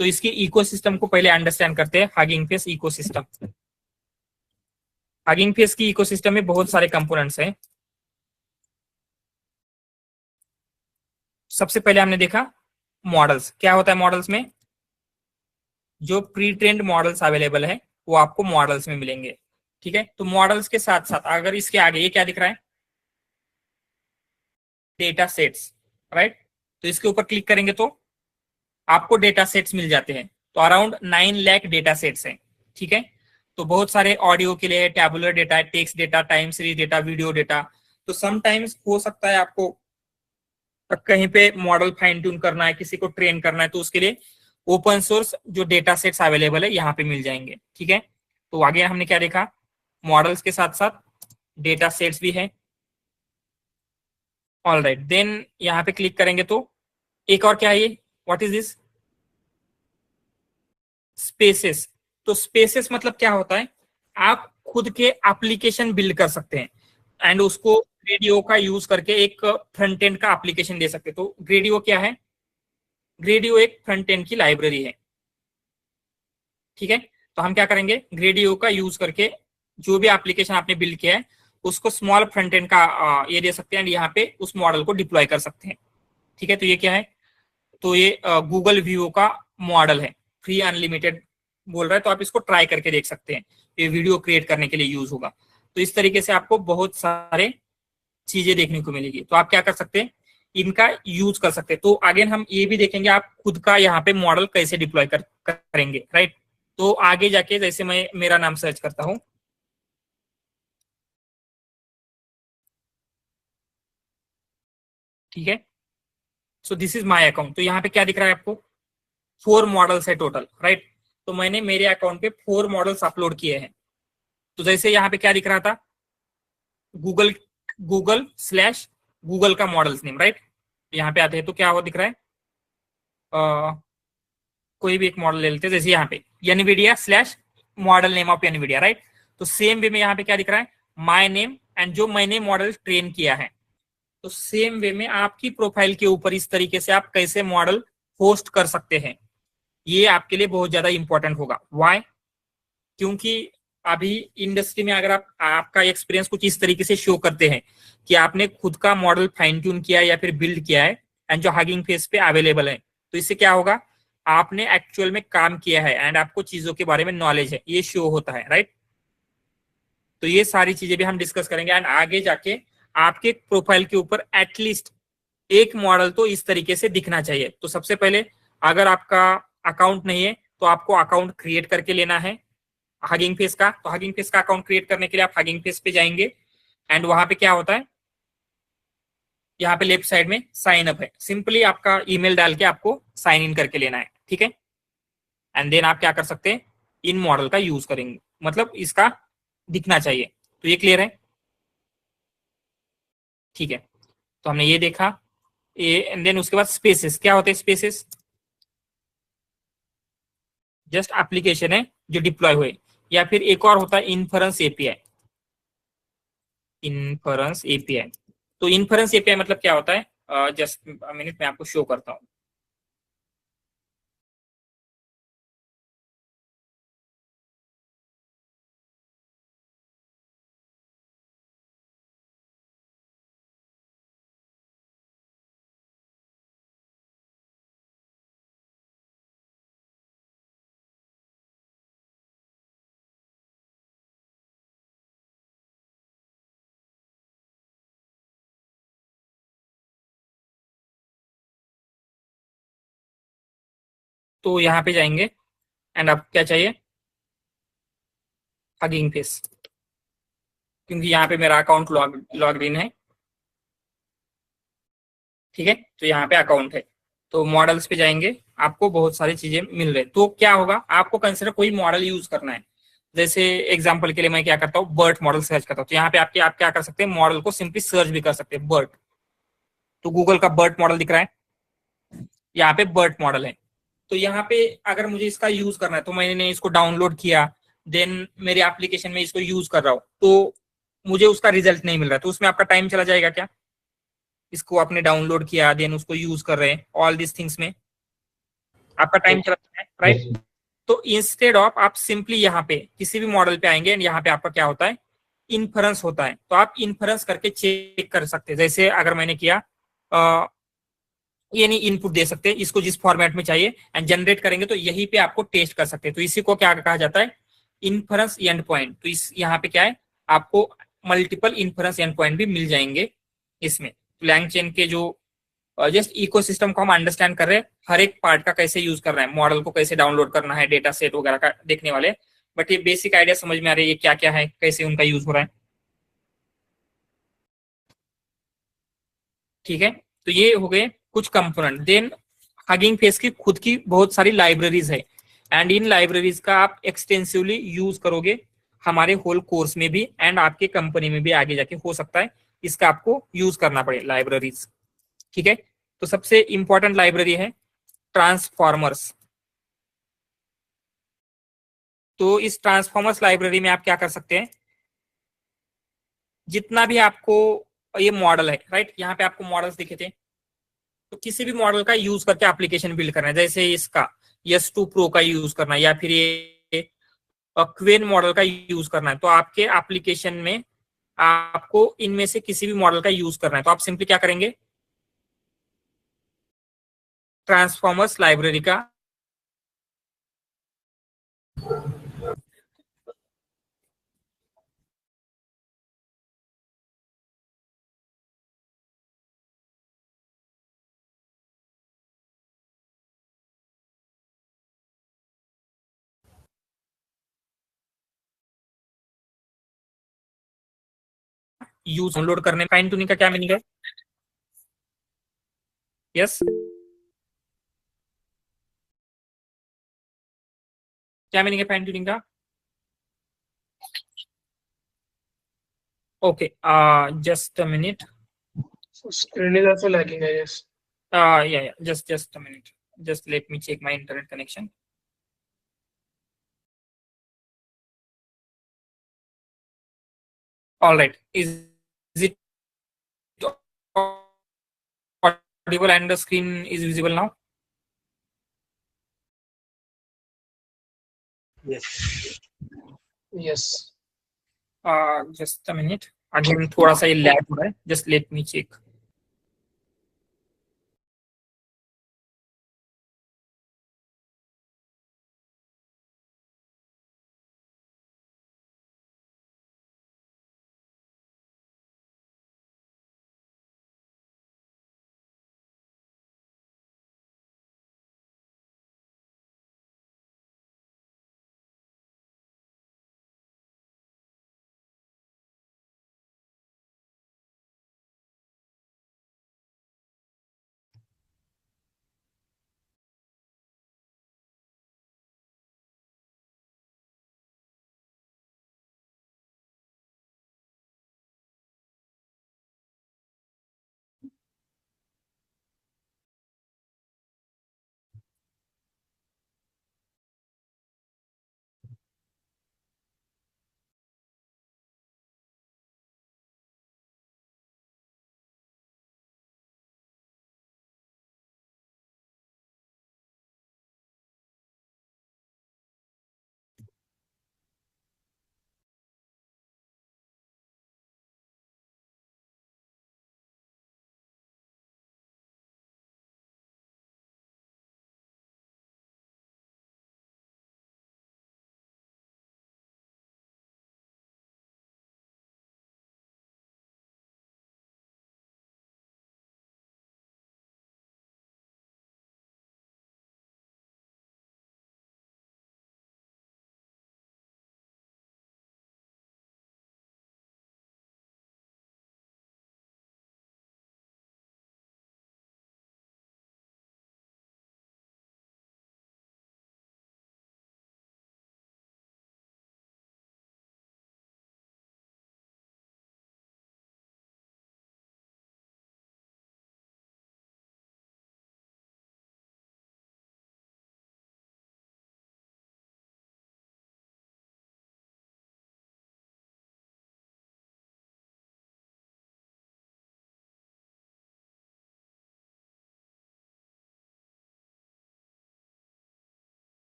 तो इसकी इकोसिस्टम को पहले अंडरस्टैंड करते हैं, hugging face ecosystem. Hugging face की इकोसिस्टम में बहुत सारे कंपोनेंट्स हैं। सबसे पहले हमने देखा मॉडल्स। क्या होता है मॉडल्स में, जो प्री ट्रेन्ड मॉडल्स अवेलेबल है वो आपको मॉडल्स में मिलेंगे। ठीक है, तो मॉडल्स के साथ साथ अगर इसके आगे ये क्या दिख रहा है, डेटा सेट्स, राइट। तो इसके ऊपर क्लिक करेंगे तो आपको डेटा सेट्स मिल जाते हैं। तो अराउंड 9 लाख डेटा सेट्स हैं। ठीक है, तो बहुत सारे ऑडियो के लिए tabular data, text data, time series data, video data. तो समटाइम्स हो सकता है आपको कहीं पे मॉडल फाइन ट्यून करना है, किसी को ट्रेन करना है, तो उसके लिए ओपन सोर्स जो डेटा सेट्स अवेलेबल है यहाँ पे मिल जाएंगे। ठीक है, तो आगे हमने क्या देखा, मॉडल्स के साथ साथ डेटा सेट्स भी है। ऑल राइट, देन यहाँ पे क्लिक करेंगे तो एक और क्या है ये, व्हाट इज दिस, स्पेसेस। तो स्पेसेस मतलब क्या होता है, आप खुद के एप्लीकेशन बिल्ड कर सकते हैं एंड उसको ग्रेडियो का यूज करके एक फ्रंट एंड का एप्लीकेशन दे सकते हैं। तो ग्रेडियो क्या है, ग्रेडियो एक फ्रंट एंड की लाइब्रेरी है। ठीक है, तो हम क्या करेंगे, ग्रेडियो का यूज करके जो भी एप्लीकेशन आपने बिल्ड किया है उसको स्मॉल फ्रंट एंड का ये दे सकते हैं एंड यहाँ पे उस मॉडल को डिप्लॉय कर सकते हैं। ठीक है, तो ये क्या है, तो ये गूगल व्यू का मॉडल है, फ्री अनलिमिटेड बोल रहा है, तो आप इसको ट्राई करके देख सकते हैं। ये वीडियो क्रिएट करने के लिए यूज होगा। तो इस तरीके से आपको बहुत सारे चीजें देखने को मिलेगी। तो आप क्या कर सकते हैं, इनका यूज कर सकते हैं। तो अगेन हम ये भी देखेंगे आप खुद का यहाँ पे मॉडल कैसे डिप्लॉय करेंगे, राइट। तो आगे जाके जैसे मैं मेरा नाम सर्च करता हूं, ठीक है, so this is my account. तो यहाँ पे क्या दिख रहा है आपको, 4 मॉडल्स है टोटल, राइट। तो मैंने मेरे अकाउंट पे 4 मॉडल्स अपलोड किए हैं। तो जैसे यहाँ पे क्या दिख रहा था, गूगल का मॉडल्स नेम, राइट। यहाँ पे आते हैं तो क्या हो दिख रहा है, कोई भी एक मॉडल ले लेते हैं, जैसे यहाँ पे Nvidia slash model name of Nvidia, right. तो सेम वे में यहाँ पे क्या दिख रहा है, माय नेम एंड जो मैंने मॉडल ट्रेन किया है। तो सेम वे में आपकी प्रोफाइल के ऊपर इस तरीके से आप कैसे मॉडल होस्ट कर सकते हैं, ये आपके लिए बहुत ज्यादा इंपॉर्टेंट होगा। व्हाई, क्योंकि अभी इंडस्ट्री में अगर आपका एक्सपीरियंस कुछ इस तरीके से शो करते हैं कि आपने खुद का मॉडल फाइन ट्यून किया है या फिर बिल्ड किया है एंड जो हगिंग फेस पे अवेलेबल है, तो इससे क्या होगा, आपने एक्चुअल में काम किया है एंड आपको चीजों के बारे में नॉलेज है, ये शो होता है, राइट। तो ये सारी चीजें भी हम डिस्कस करेंगे एंड आगे जाके आपके प्रोफाइल के ऊपर एटलीस्ट एक मॉडल तो इस तरीके से दिखना चाहिए। तो सबसे पहले अगर आपका अकाउंट नहीं है तो आपको अकाउंट क्रिएट करके लेना है हगिंग फेस का। तो हगिंग फेस का अकाउंट क्रिएट करने के लिए आप हगिंग फेस पे जाएंगे एंड वहां पे क्या होता है, यहाँ पे लेफ्ट साइड में साइन अप है, सिंपली आपका ईमेल डाल के आपको साइन इन करके लेना है, ठीक है। एंड देन आप क्या कर सकते हैं, इन मॉडल का यूज करेंगे, मतलब इसका दिखना चाहिए। तो ये क्लियर है, ठीक है। तो हमने ये देखा, एंड देन उसके बाद स्पेसेस, क्या होते हैं स्पेसेस, जस्ट एप्लीकेशन है जो डिप्लॉय हुए, या फिर एक और होता है इन्फरेंस एपीआई। इन्फरेंस एपीआई, तो इन्फरेंस एपीआई मतलब क्या होता है, जस्ट मिनट में आपको शो करता हूं। तो यहाँ पे जाएंगे एंड आपको क्या चाहिए, हगिंग फेस, क्योंकि यहाँ पे मेरा अकाउंट लॉग इन है, ठीक है। तो यहाँ पे अकाउंट है, तो मॉडल्स पे जाएंगे, आपको बहुत सारी चीजें मिल रही। तो क्या होगा, आपको कंसिडर कोई मॉडल यूज करना है, जैसे एग्जांपल के लिए मैं क्या करता हूँ, बर्ट मॉडल सर्च करता हूँ। तो यहाँ पे आप क्या कर सकते हैं, मॉडल को सिंपली सर्च भी कर सकते हैं, बर्ट। तो गूगल का बर्ट मॉडल दिख रहा है, यहाँ पे बर्ट मॉडल है। तो यहाँ पे अगर मुझे इसका यूज करना है, तो मैंने इसको डाउनलोड किया, देन मेरे एप्लीकेशन में इसको यूज कर रहा हूँ, तो मुझे उसका रिजल्ट नहीं मिल रहा, तो उसमें आपका टाइम चला जाएगा क्या। इसको आपने डाउनलोड किया, देन उसको यूज कर रहे हैं, ऑल दिस थिंग्स में आपका टाइम चला जाता है, राइट। Yes. तो इंस्टेड ऑफ आप सिंपली यहाँ पे किसी भी मॉडल पे आएंगे, यहाँ पे आपका क्या होता है, इन्फरेंस होता है। तो आप इन्फरेंस करके चेक कर सकते हैं, जैसे अगर मैंने किया, ये नहीं इनपुट दे सकते इसको जिस फॉर्मेट में चाहिए, एंड जनरेट करेंगे तो यहीं पे आपको टेस्ट कर सकते हैं। तो इसी को क्या कहा जाता है, इन्फरेंस एंड पॉइंट। तो इस यहाँ पे क्या है, आपको मल्टीपल इन्फरेंस एंड पॉइंट भी मिल जाएंगे इसमें। लैंग चेन के जो जस्ट इकोसिस्टम को हम अंडरस्टैंड कर रहे हैं, हर एक पार्ट का कैसे यूज करना है, मॉडल को कैसे डाउनलोड करना है, डेटा सेट वगैरह का देखने वाले। बट ये बेसिक आइडिया समझ में आ रही है, ये क्या क्या है, कैसे उनका यूज हो रहा है, ठीक है। तो ये हो गए कुछ कंपोनेंट। देन हगिंग फेस की खुद की बहुत सारी लाइब्रेरीज है, एंड इन लाइब्रेरीज का आप एक्सटेंसिवली यूज करोगे हमारे होल कोर्स में भी, एंड आपके कंपनी में भी आगे जाके हो सकता है इसका आपको यूज करना पड़े लाइब्रेरीज, ठीक है। तो सबसे इंपॉर्टेंट लाइब्रेरी है ट्रांसफॉर्मर्स। तो इस ट्रांसफॉर्मर्स लाइब्रेरी में आप क्या कर सकते हैं, जितना भी आपको ये मॉडल है, राइट, यहाँ पे आपको मॉडल्स दिखे थे, तो किसी भी मॉडल का यूज करके एप्लीकेशन बिल्ड करना है, जैसे इसका S2 Pro का यूज करना है, या फिर ये क्वेन मॉडल का यूज करना है, तो आपके एप्लीकेशन में आपको इनमें से किसी भी मॉडल का यूज करना है। तो आप सिंपली क्या करेंगे, ट्रांसफॉर्मर्स लाइब्रेरी का यूज डाउनलोड करने, फाइन ट्यूनिंग का क्या मीनिंग है, यस, क्या मीनिंग है फाइन ट्यूनिंग का, okay, just a minute, Screen is also lagging, I guess. yeah, just a minute, just let me check my internet connection. All right, is it audible and the screen is visible now? Yes. Just a minute, again थोड़ा सा ये लैग हो रहा है, just let me check.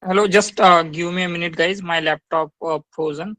Hello, just give me a minute, guys. My laptop frozen.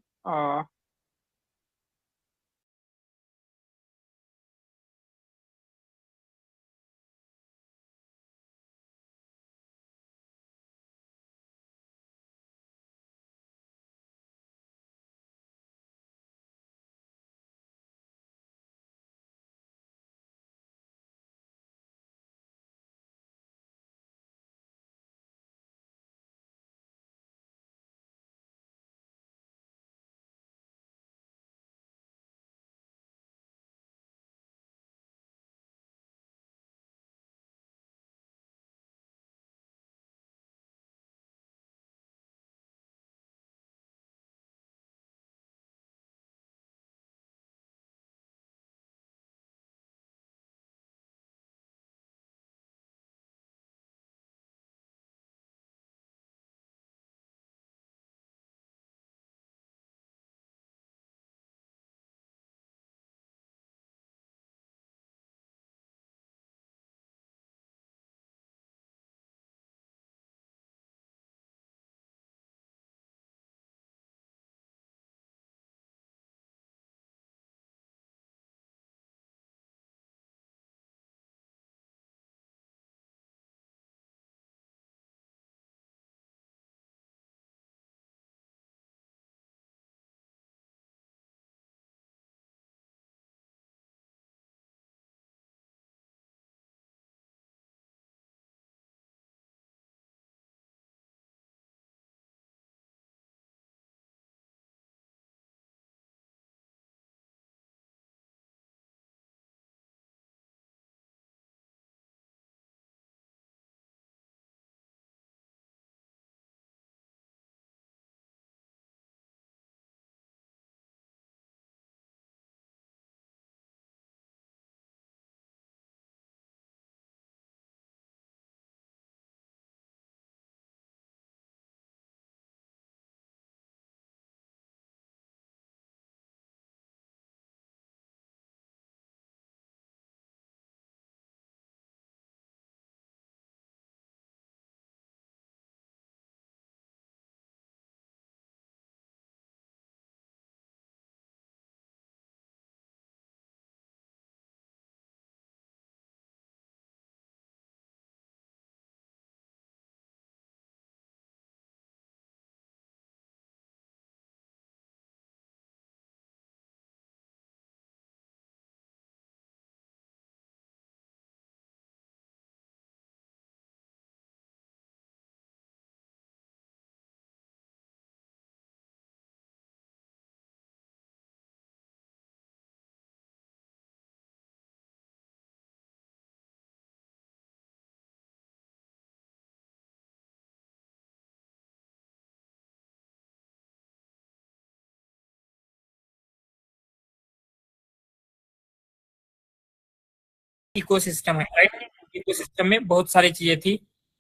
Ecosystem है, राइट? इकोसिस्टम में बहुत सारी चीजें थी।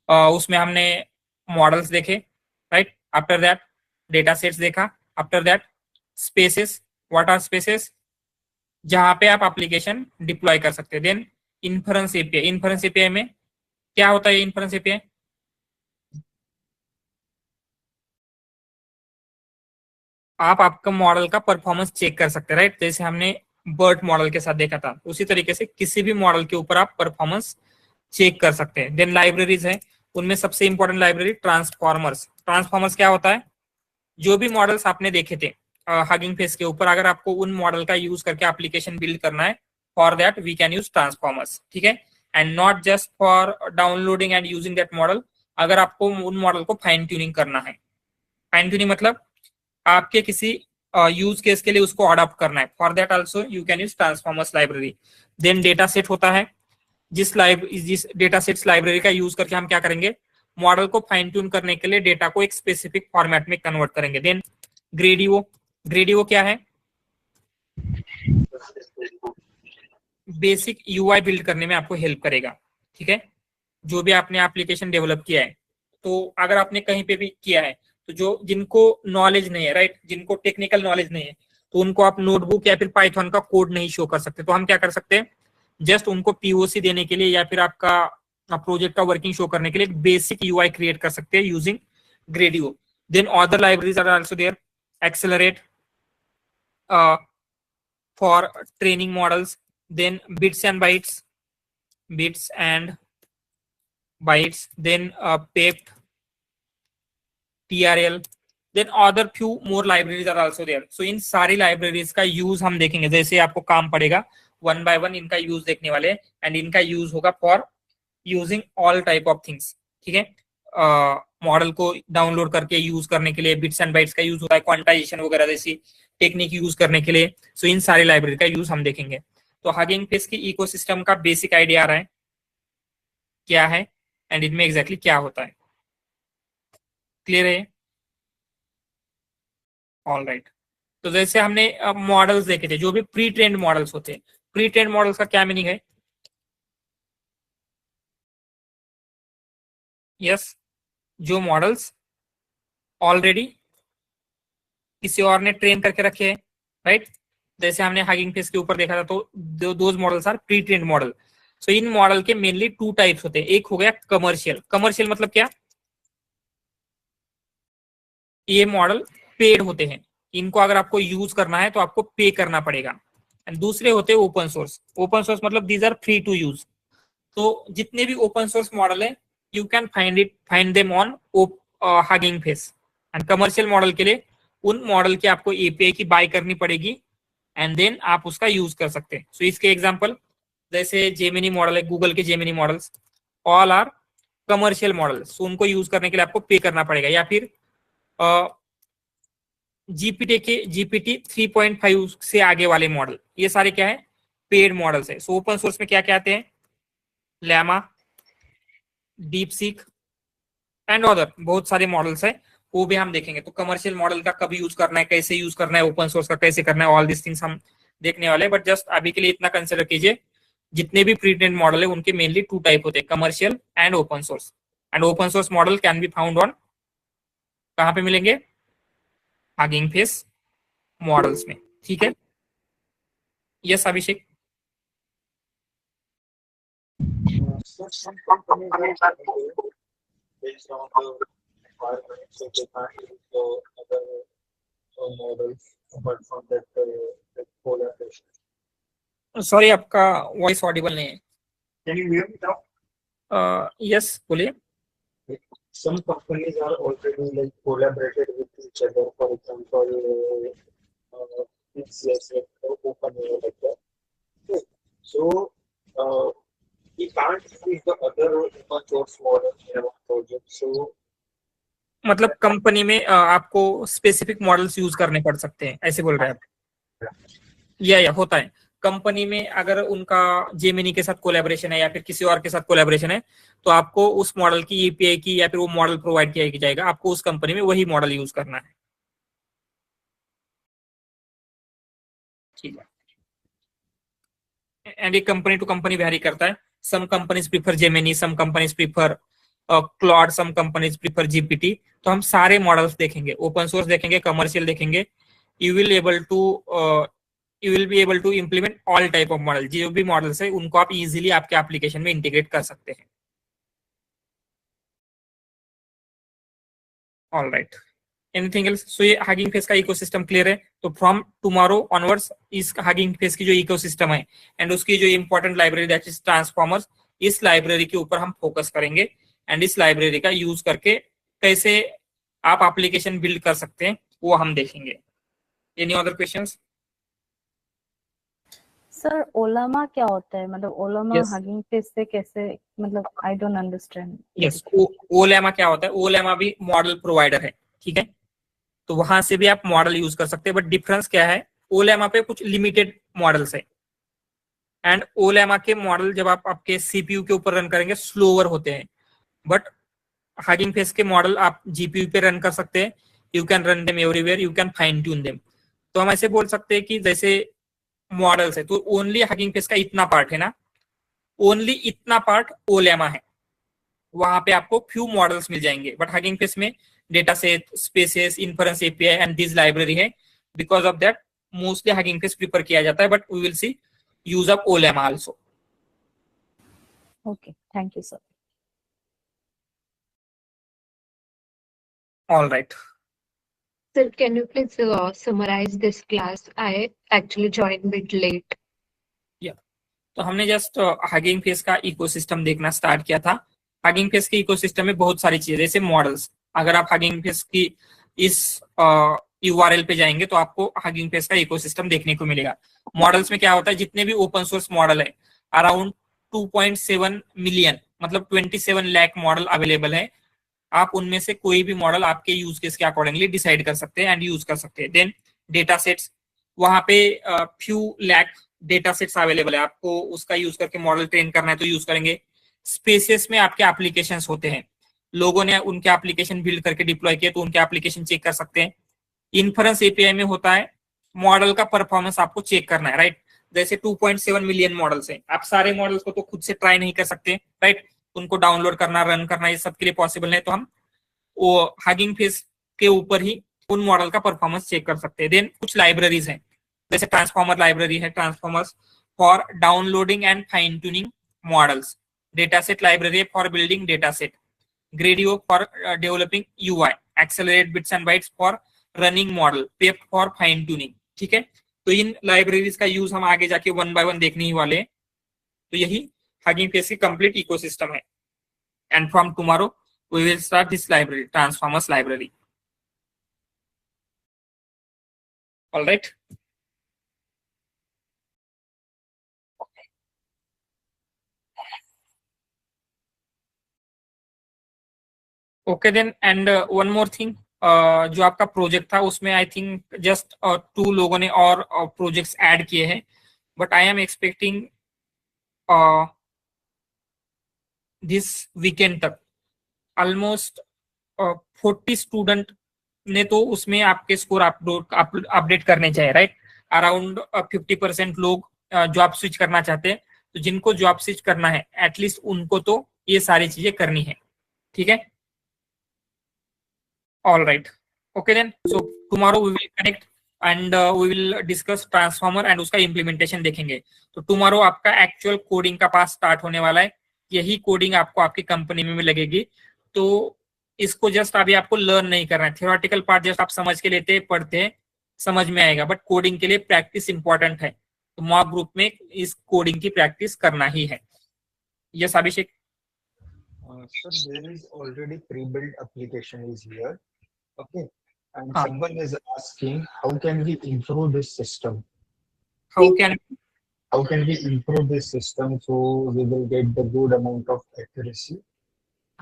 उसमें हमने मॉडल्स देखे, right? After that data sets देखा। After that spaces, what are spaces, जहां पे आप एप्लीकेशन डिप्लॉय कर सकते हैं। Then inference API. Inference API में क्या होता है? इन्फरेंस एपीआई आप आपका मॉडल का परफॉर्मेंस चेक कर सकते हैं, राइट? जैसे हमने बर्ट मॉडल के साथ देखा था, उसी तरीके से किसी भी मॉडल के ऊपर आप परफॉर्मेंस चेक कर सकते हैं। देन लाइब्रेरीज है, उनमें सबसे इंपॉर्टेंट लाइब्रेरी ट्रांसफॉर्मर्स। ट्रांसफॉर्मर्स क्या होता है? जो भी मॉडल्स आपने देखे थे हगिंग फेस के ऊपर, अगर आपको उन मॉडल का यूज करके एप्लीकेशन बिल्ड करना है, for that we can use transformers, ठीक है? And not just for downloading and using that model. अगर आपको उन मॉडल को फाइन ट्यूनिंग करना है, फाइन ट्यूनिंग मतलब आपके किसी यूज केस के लिए उसको अडॉप्ट करना है, for that also you can use transformers library. Then data set होता है, जिस डेटा सेट्स लाइब्रेरी का यूज करके हम क्या करेंगे? मॉडल को फाइन ट्यून करने के लिए डेटा को एक स्पेसिफिक फॉर्मेट में कन्वर्ट करेंगे। देन ग्रेडियो। ग्रेडियो क्या है? बेसिक यूआई बिल्ड करने में आपको हेल्प करेगा, ठीक है? जो भी आपने एप्लीकेशन डेवलप किया है, तो अगर आपने कहीं पे भी किया है, तो जो जिनको नॉलेज नहीं है, राइट, जिनको टेक्निकल नॉलेज नहीं है, तो उनको आप नोटबुक या फिर पाइथन का कोड नहीं शो कर सकते। तो हम क्या कर सकते हैं? जस्ट उनको पीओसी देने के लिए या फिर आपका प्रोजेक्ट का वर्किंग शो करने के लिए बेसिक यूआई क्रिएट कर सकते हैं using Gradio. Then other libraries are also there. Accelerate for training models. Then bits and bytes, then PEPT, TRL, then other few more libraries are also there. So इन सारी libraries का use हम देखेंगे, जैसे आपको काम पड़ेगा वन बाय वन इनका यूज देखने वाले, एंड इनका यूज होगा for using all type of things, ठीक है। मॉडल को डाउनलोड करके यूज करने के लिए बिट्स एंड बाइट्स का यूज होता है, क्वांटाइजेशन वगैरह जैसी टेक्निक यूज करने के लिए। सो इन सारी लाइब्रेरी का यूज हम देखेंगे। तो हगिंग फेस की इकोसिस्टम का बेसिक आइडिया आ रहा है क्या है एंड इनमें एग्जैक्टली क्या होता है, क्लियर है? All right. तो जैसे हमने मॉडल्स देखे थे, जो भी प्री ट्रेंड मॉडल्स होते हैं, प्री ट्रेंड मॉडल्स का क्या मीनिंग है? यस, जो मॉडल्स ऑलरेडी किसी और ने ट्रेन करके रखे हैं, राइट। जैसे हमने हगिंग फेस के ऊपर देखा था, तो those models are pre trained model. So इन मॉडल के मेनली टू टाइप्स होते हैं। एक हो गया कमर्शियल। कमर्शियल मतलब क्या? ये मॉडल पेड होते हैं, इनको अगर आपको यूज करना है तो आपको पे करना पड़ेगा। एंड दूसरे होते हैं ओपन सोर्स। ओपन सोर्स मतलब these are free to use. तो जितने भी ओपन सोर्स मॉडल है, you can find them on Hugging Face. And commercial model के लिए उन मॉडल की आपको एपीआई की बाय करनी पड़ेगी एंड देन आप उसका यूज कर सकते हैं। सो इसके एग्जांपल जैसे जेमिनी मॉडल है, गूगल के Gemini models, all are commercial models. So उनको यूज करने के लिए आपको पे करना पड़ेगा। या फिर जीपीटी 3.5 से आगे वाले मॉडल, ये सारे क्या है? पेड मॉडल्स है। सो ओपन सोर्स में क्या क्या आते हैं? लैमा, डीपसीक एंड अदर बहुत सारे मॉडल्स है, वो भी हम देखेंगे। तो कमर्शियल मॉडल का कभी यूज करना है, कैसे यूज करना है, ओपन सोर्स का कैसे करना है, ऑल दिस थिंग्स हम देखने वाले हैं। बट जस्ट अभी के लिए इतना कंसिडर कीजिए, जितने भी प्री ट्रेंड मॉडल है उनके मेनली टू टाइप होते हैं, commercial and open source. And open source model can be found on, कहाँ पे मिलेंगे? हगिंग फेस मॉडल्स में, ठीक है। Yes Abhishek. Some companies are based on the requirements, so they can't use the other models apart from that collaboration. Sorry, आपका वॉइस ऑडिबल नहीं है। Can you hear me now? Yes बोलिए। Some companies are already like collaborated with each other. For example, TCS, like OpenAI, like that. Okay. So we can't use the other open source models in our project. So मतलब कंपनी में आपको स्पेसिफिक मॉडल्स यूज करने पड़ सकते हैं, ऐसे बोल रहे हैं आप? या होता है कंपनी में, अगर उनका जेमिनी के साथ कोलैबोरेशन है या फिर किसी और के साथ कोलैबोरेशन है, तो आपको उस मॉडल की एपीआई की या फिर वो मॉडल प्रोवाइड किया जाएगा, आपको उस कंपनी में वही मॉडल यूज करना है, ठीक है। एंड ये कंपनी टू कंपनी वेरी करता है। Some companies prefer Gemini, some companies prefer Claude, some companies prefer GPT. तो हम सारे मॉडल्स देखेंगे, ओपन सोर्स देखेंगे, कमर्शियल देखेंगे। You will be able to implement all type of model. जो भी मॉडल्स है उनको आप इजीली आपके एप्लीकेशन में इंटीग्रेट कर सकते हैं। All right, anything else? So ये हगिंग फेस का इकोसिस्टम क्लियर है। तो फ्रॉम टुमारो ऑनवर्ड्स इस हगिंग फेस की जो इकोसिस्टम है एंड उसकी जो important library that is transformers, इस लाइब्रेरी के ऊपर हम फोकस करेंगे एंड इस लाइब्रेरी का यूज करके कैसे आप एप्लीकेशन बिल्ड कर सकते हैं वो हम देखेंगे। Any other questions? सर ओलामा क्या होता है? मतलब ओलामा Yes. हगिंग फेस से कैसे, मतलब आई डोंट अंडरस्टैंड। यस, ओलेमा क्या होता है? ओलेमा भी मॉडल प्रोवाइडर है, ठीक है। तो वहां से भी आप मॉडल यूज कर सकते हैं, बट डिफरेंस क्या है? ओलेमा पे कुछ लिमिटेड मॉडल्स है एंड ओलेमा के मॉडल जब आप आपके सीपीयू के ऊपर रन करेंगे स्लोअर होते हैं, बट हगिंग फेस के मॉडल आप जीपीयू पे रन कर सकते हैं। You can run them everywhere, you can fine tune them. तो हम ऐसे बोल सकते हैं कि जैसे मॉडल्स है तो ओनली हगिंग फेस का इतना पार्ट है ना, ओनली इतना पार्ट ओलेमा है, वहां पे आपको फ्यू मॉडल्स मिल जाएंगे। बट हगिंग फेस में data set, spaces, inference API and this library है। Because of that mostly hugging face prefer किया जाता है, but we will see use of Ollama also. Okay, thank you sir. All right. Sir, can you please summarize this class? I actually joined bit late. तो हमने जस्ट हगिंग फेस का इकोसिस्टम देखना स्टार्ट किया था। हगिंग फेस के इकोसिस्टम में बहुत सारी चीजें, जैसे मॉडल्स। अगर आप हगिंग फेस की इस यूआरएल पे जाएंगे तो आपको हगिंग फेस का इकोसिस्टम देखने को मिलेगा। मॉडल्स में क्या होता है, जितने भी ओपन सोर्स मॉडल है अराउंड 2.7 मिलियन, मतलब 27 लाख मॉडल अवेलेबल है। आप उनमें से कोई भी मॉडल आपके यूज केस के अकॉर्डिंगली डिसाइड कर सकते हैं एंड यूज कर सकते हैं। देन डेटा सेट्स, वहां पे few lakh data sets available है, आपको उसका यूज करके मॉडल ट्रेन करना है तो यूज करेंगे। स्पेसेस में आपके एप्लीकेशंस होते हैं, लोगों ने उनके एप्लीकेशन बिल्ड करके डिप्लॉय किए तो उनके एप्लीकेशन चेक कर सकते हैं। इन्फरेंस एपीआई में होता है मॉडल का परफॉर्मेंस आपको चेक करना है, राइट। जैसे 2.7 मिलियन मॉडल्स हैं, आप सारे मॉडल्स को तो खुद से ट्राई नहीं कर सकते, राइट। उनको डाउनलोड करना, रन करना, ये सब के लिए पॉसिबल है, तो हम वो हगिंग फेस के ऊपर ही उन मॉडल का परफॉर्मेंस चेक कर सकते हैं। देन कुछ लाइब्रेरीज हैं, जैसे ट्रांसफॉर्मर लाइब्रेरी है, transformers for downloading and fine tuning models. Dataset library for building dataset. Gradio for developing UI. Accelerate bits and bytes for running model. PEFT for fine tuning. ठीक है, तो इन लाइब्रेरीज का यूज हम आगे जाके 1 by 1 देखने ही वाले हैं। तो यही हगिंग फेस की कंप्लीट इकोसिस्टम है। And from tomorrow we will start this library, transformers library. All right. Okay then, and one more thing, जो आपका प्रोजेक्ट था उसमें आई थिंक जस्ट 2 लोगों ने और प्रोजेक्ट्स ऐड किए हैं, but I am expecting this weekend तक ऑलमोस्ट 40 स्टूडेंट ने तो उसमें आपके स्कोर अपडेट करने चाहिए, राइट। अराउंड 50% लोग जॉब स्विच करना चाहते हैं, तो जिनको जॉब स्विच करना है एटलीस्ट उनको तो ये सारी चीजें करनी है, ठीक है। All right, okay then, so tomorrow we will connect and we will discuss transformer and उसका इम्प्लीमेंटेशन देखेंगे। तो टुमारो आपका एक्चुअल कोडिंग का पार्ट स्टार्ट होने वाला है। यही कोडिंग आपको आपकी कंपनी में लगेगी, तो इसको जस्ट अभी आपको लर्न नहीं करना है। थ्योरेटिकल पार्ट जस्ट आप समझ के लेते हैं, पढ़ते हैं, समझ में आएगा, बट कोडिंग के लिए प्रैक्टिस इंपॉर्टेंट है। तो मॉक ग्रुप में इस कोडिंग की प्रैक्टिस करना ही है। Yes Abhishek. So there is already pre-built application is here, okay, and हाँ. someone is asking how can we improve this system? How can we improve this system so we will get the good amount of accuracy?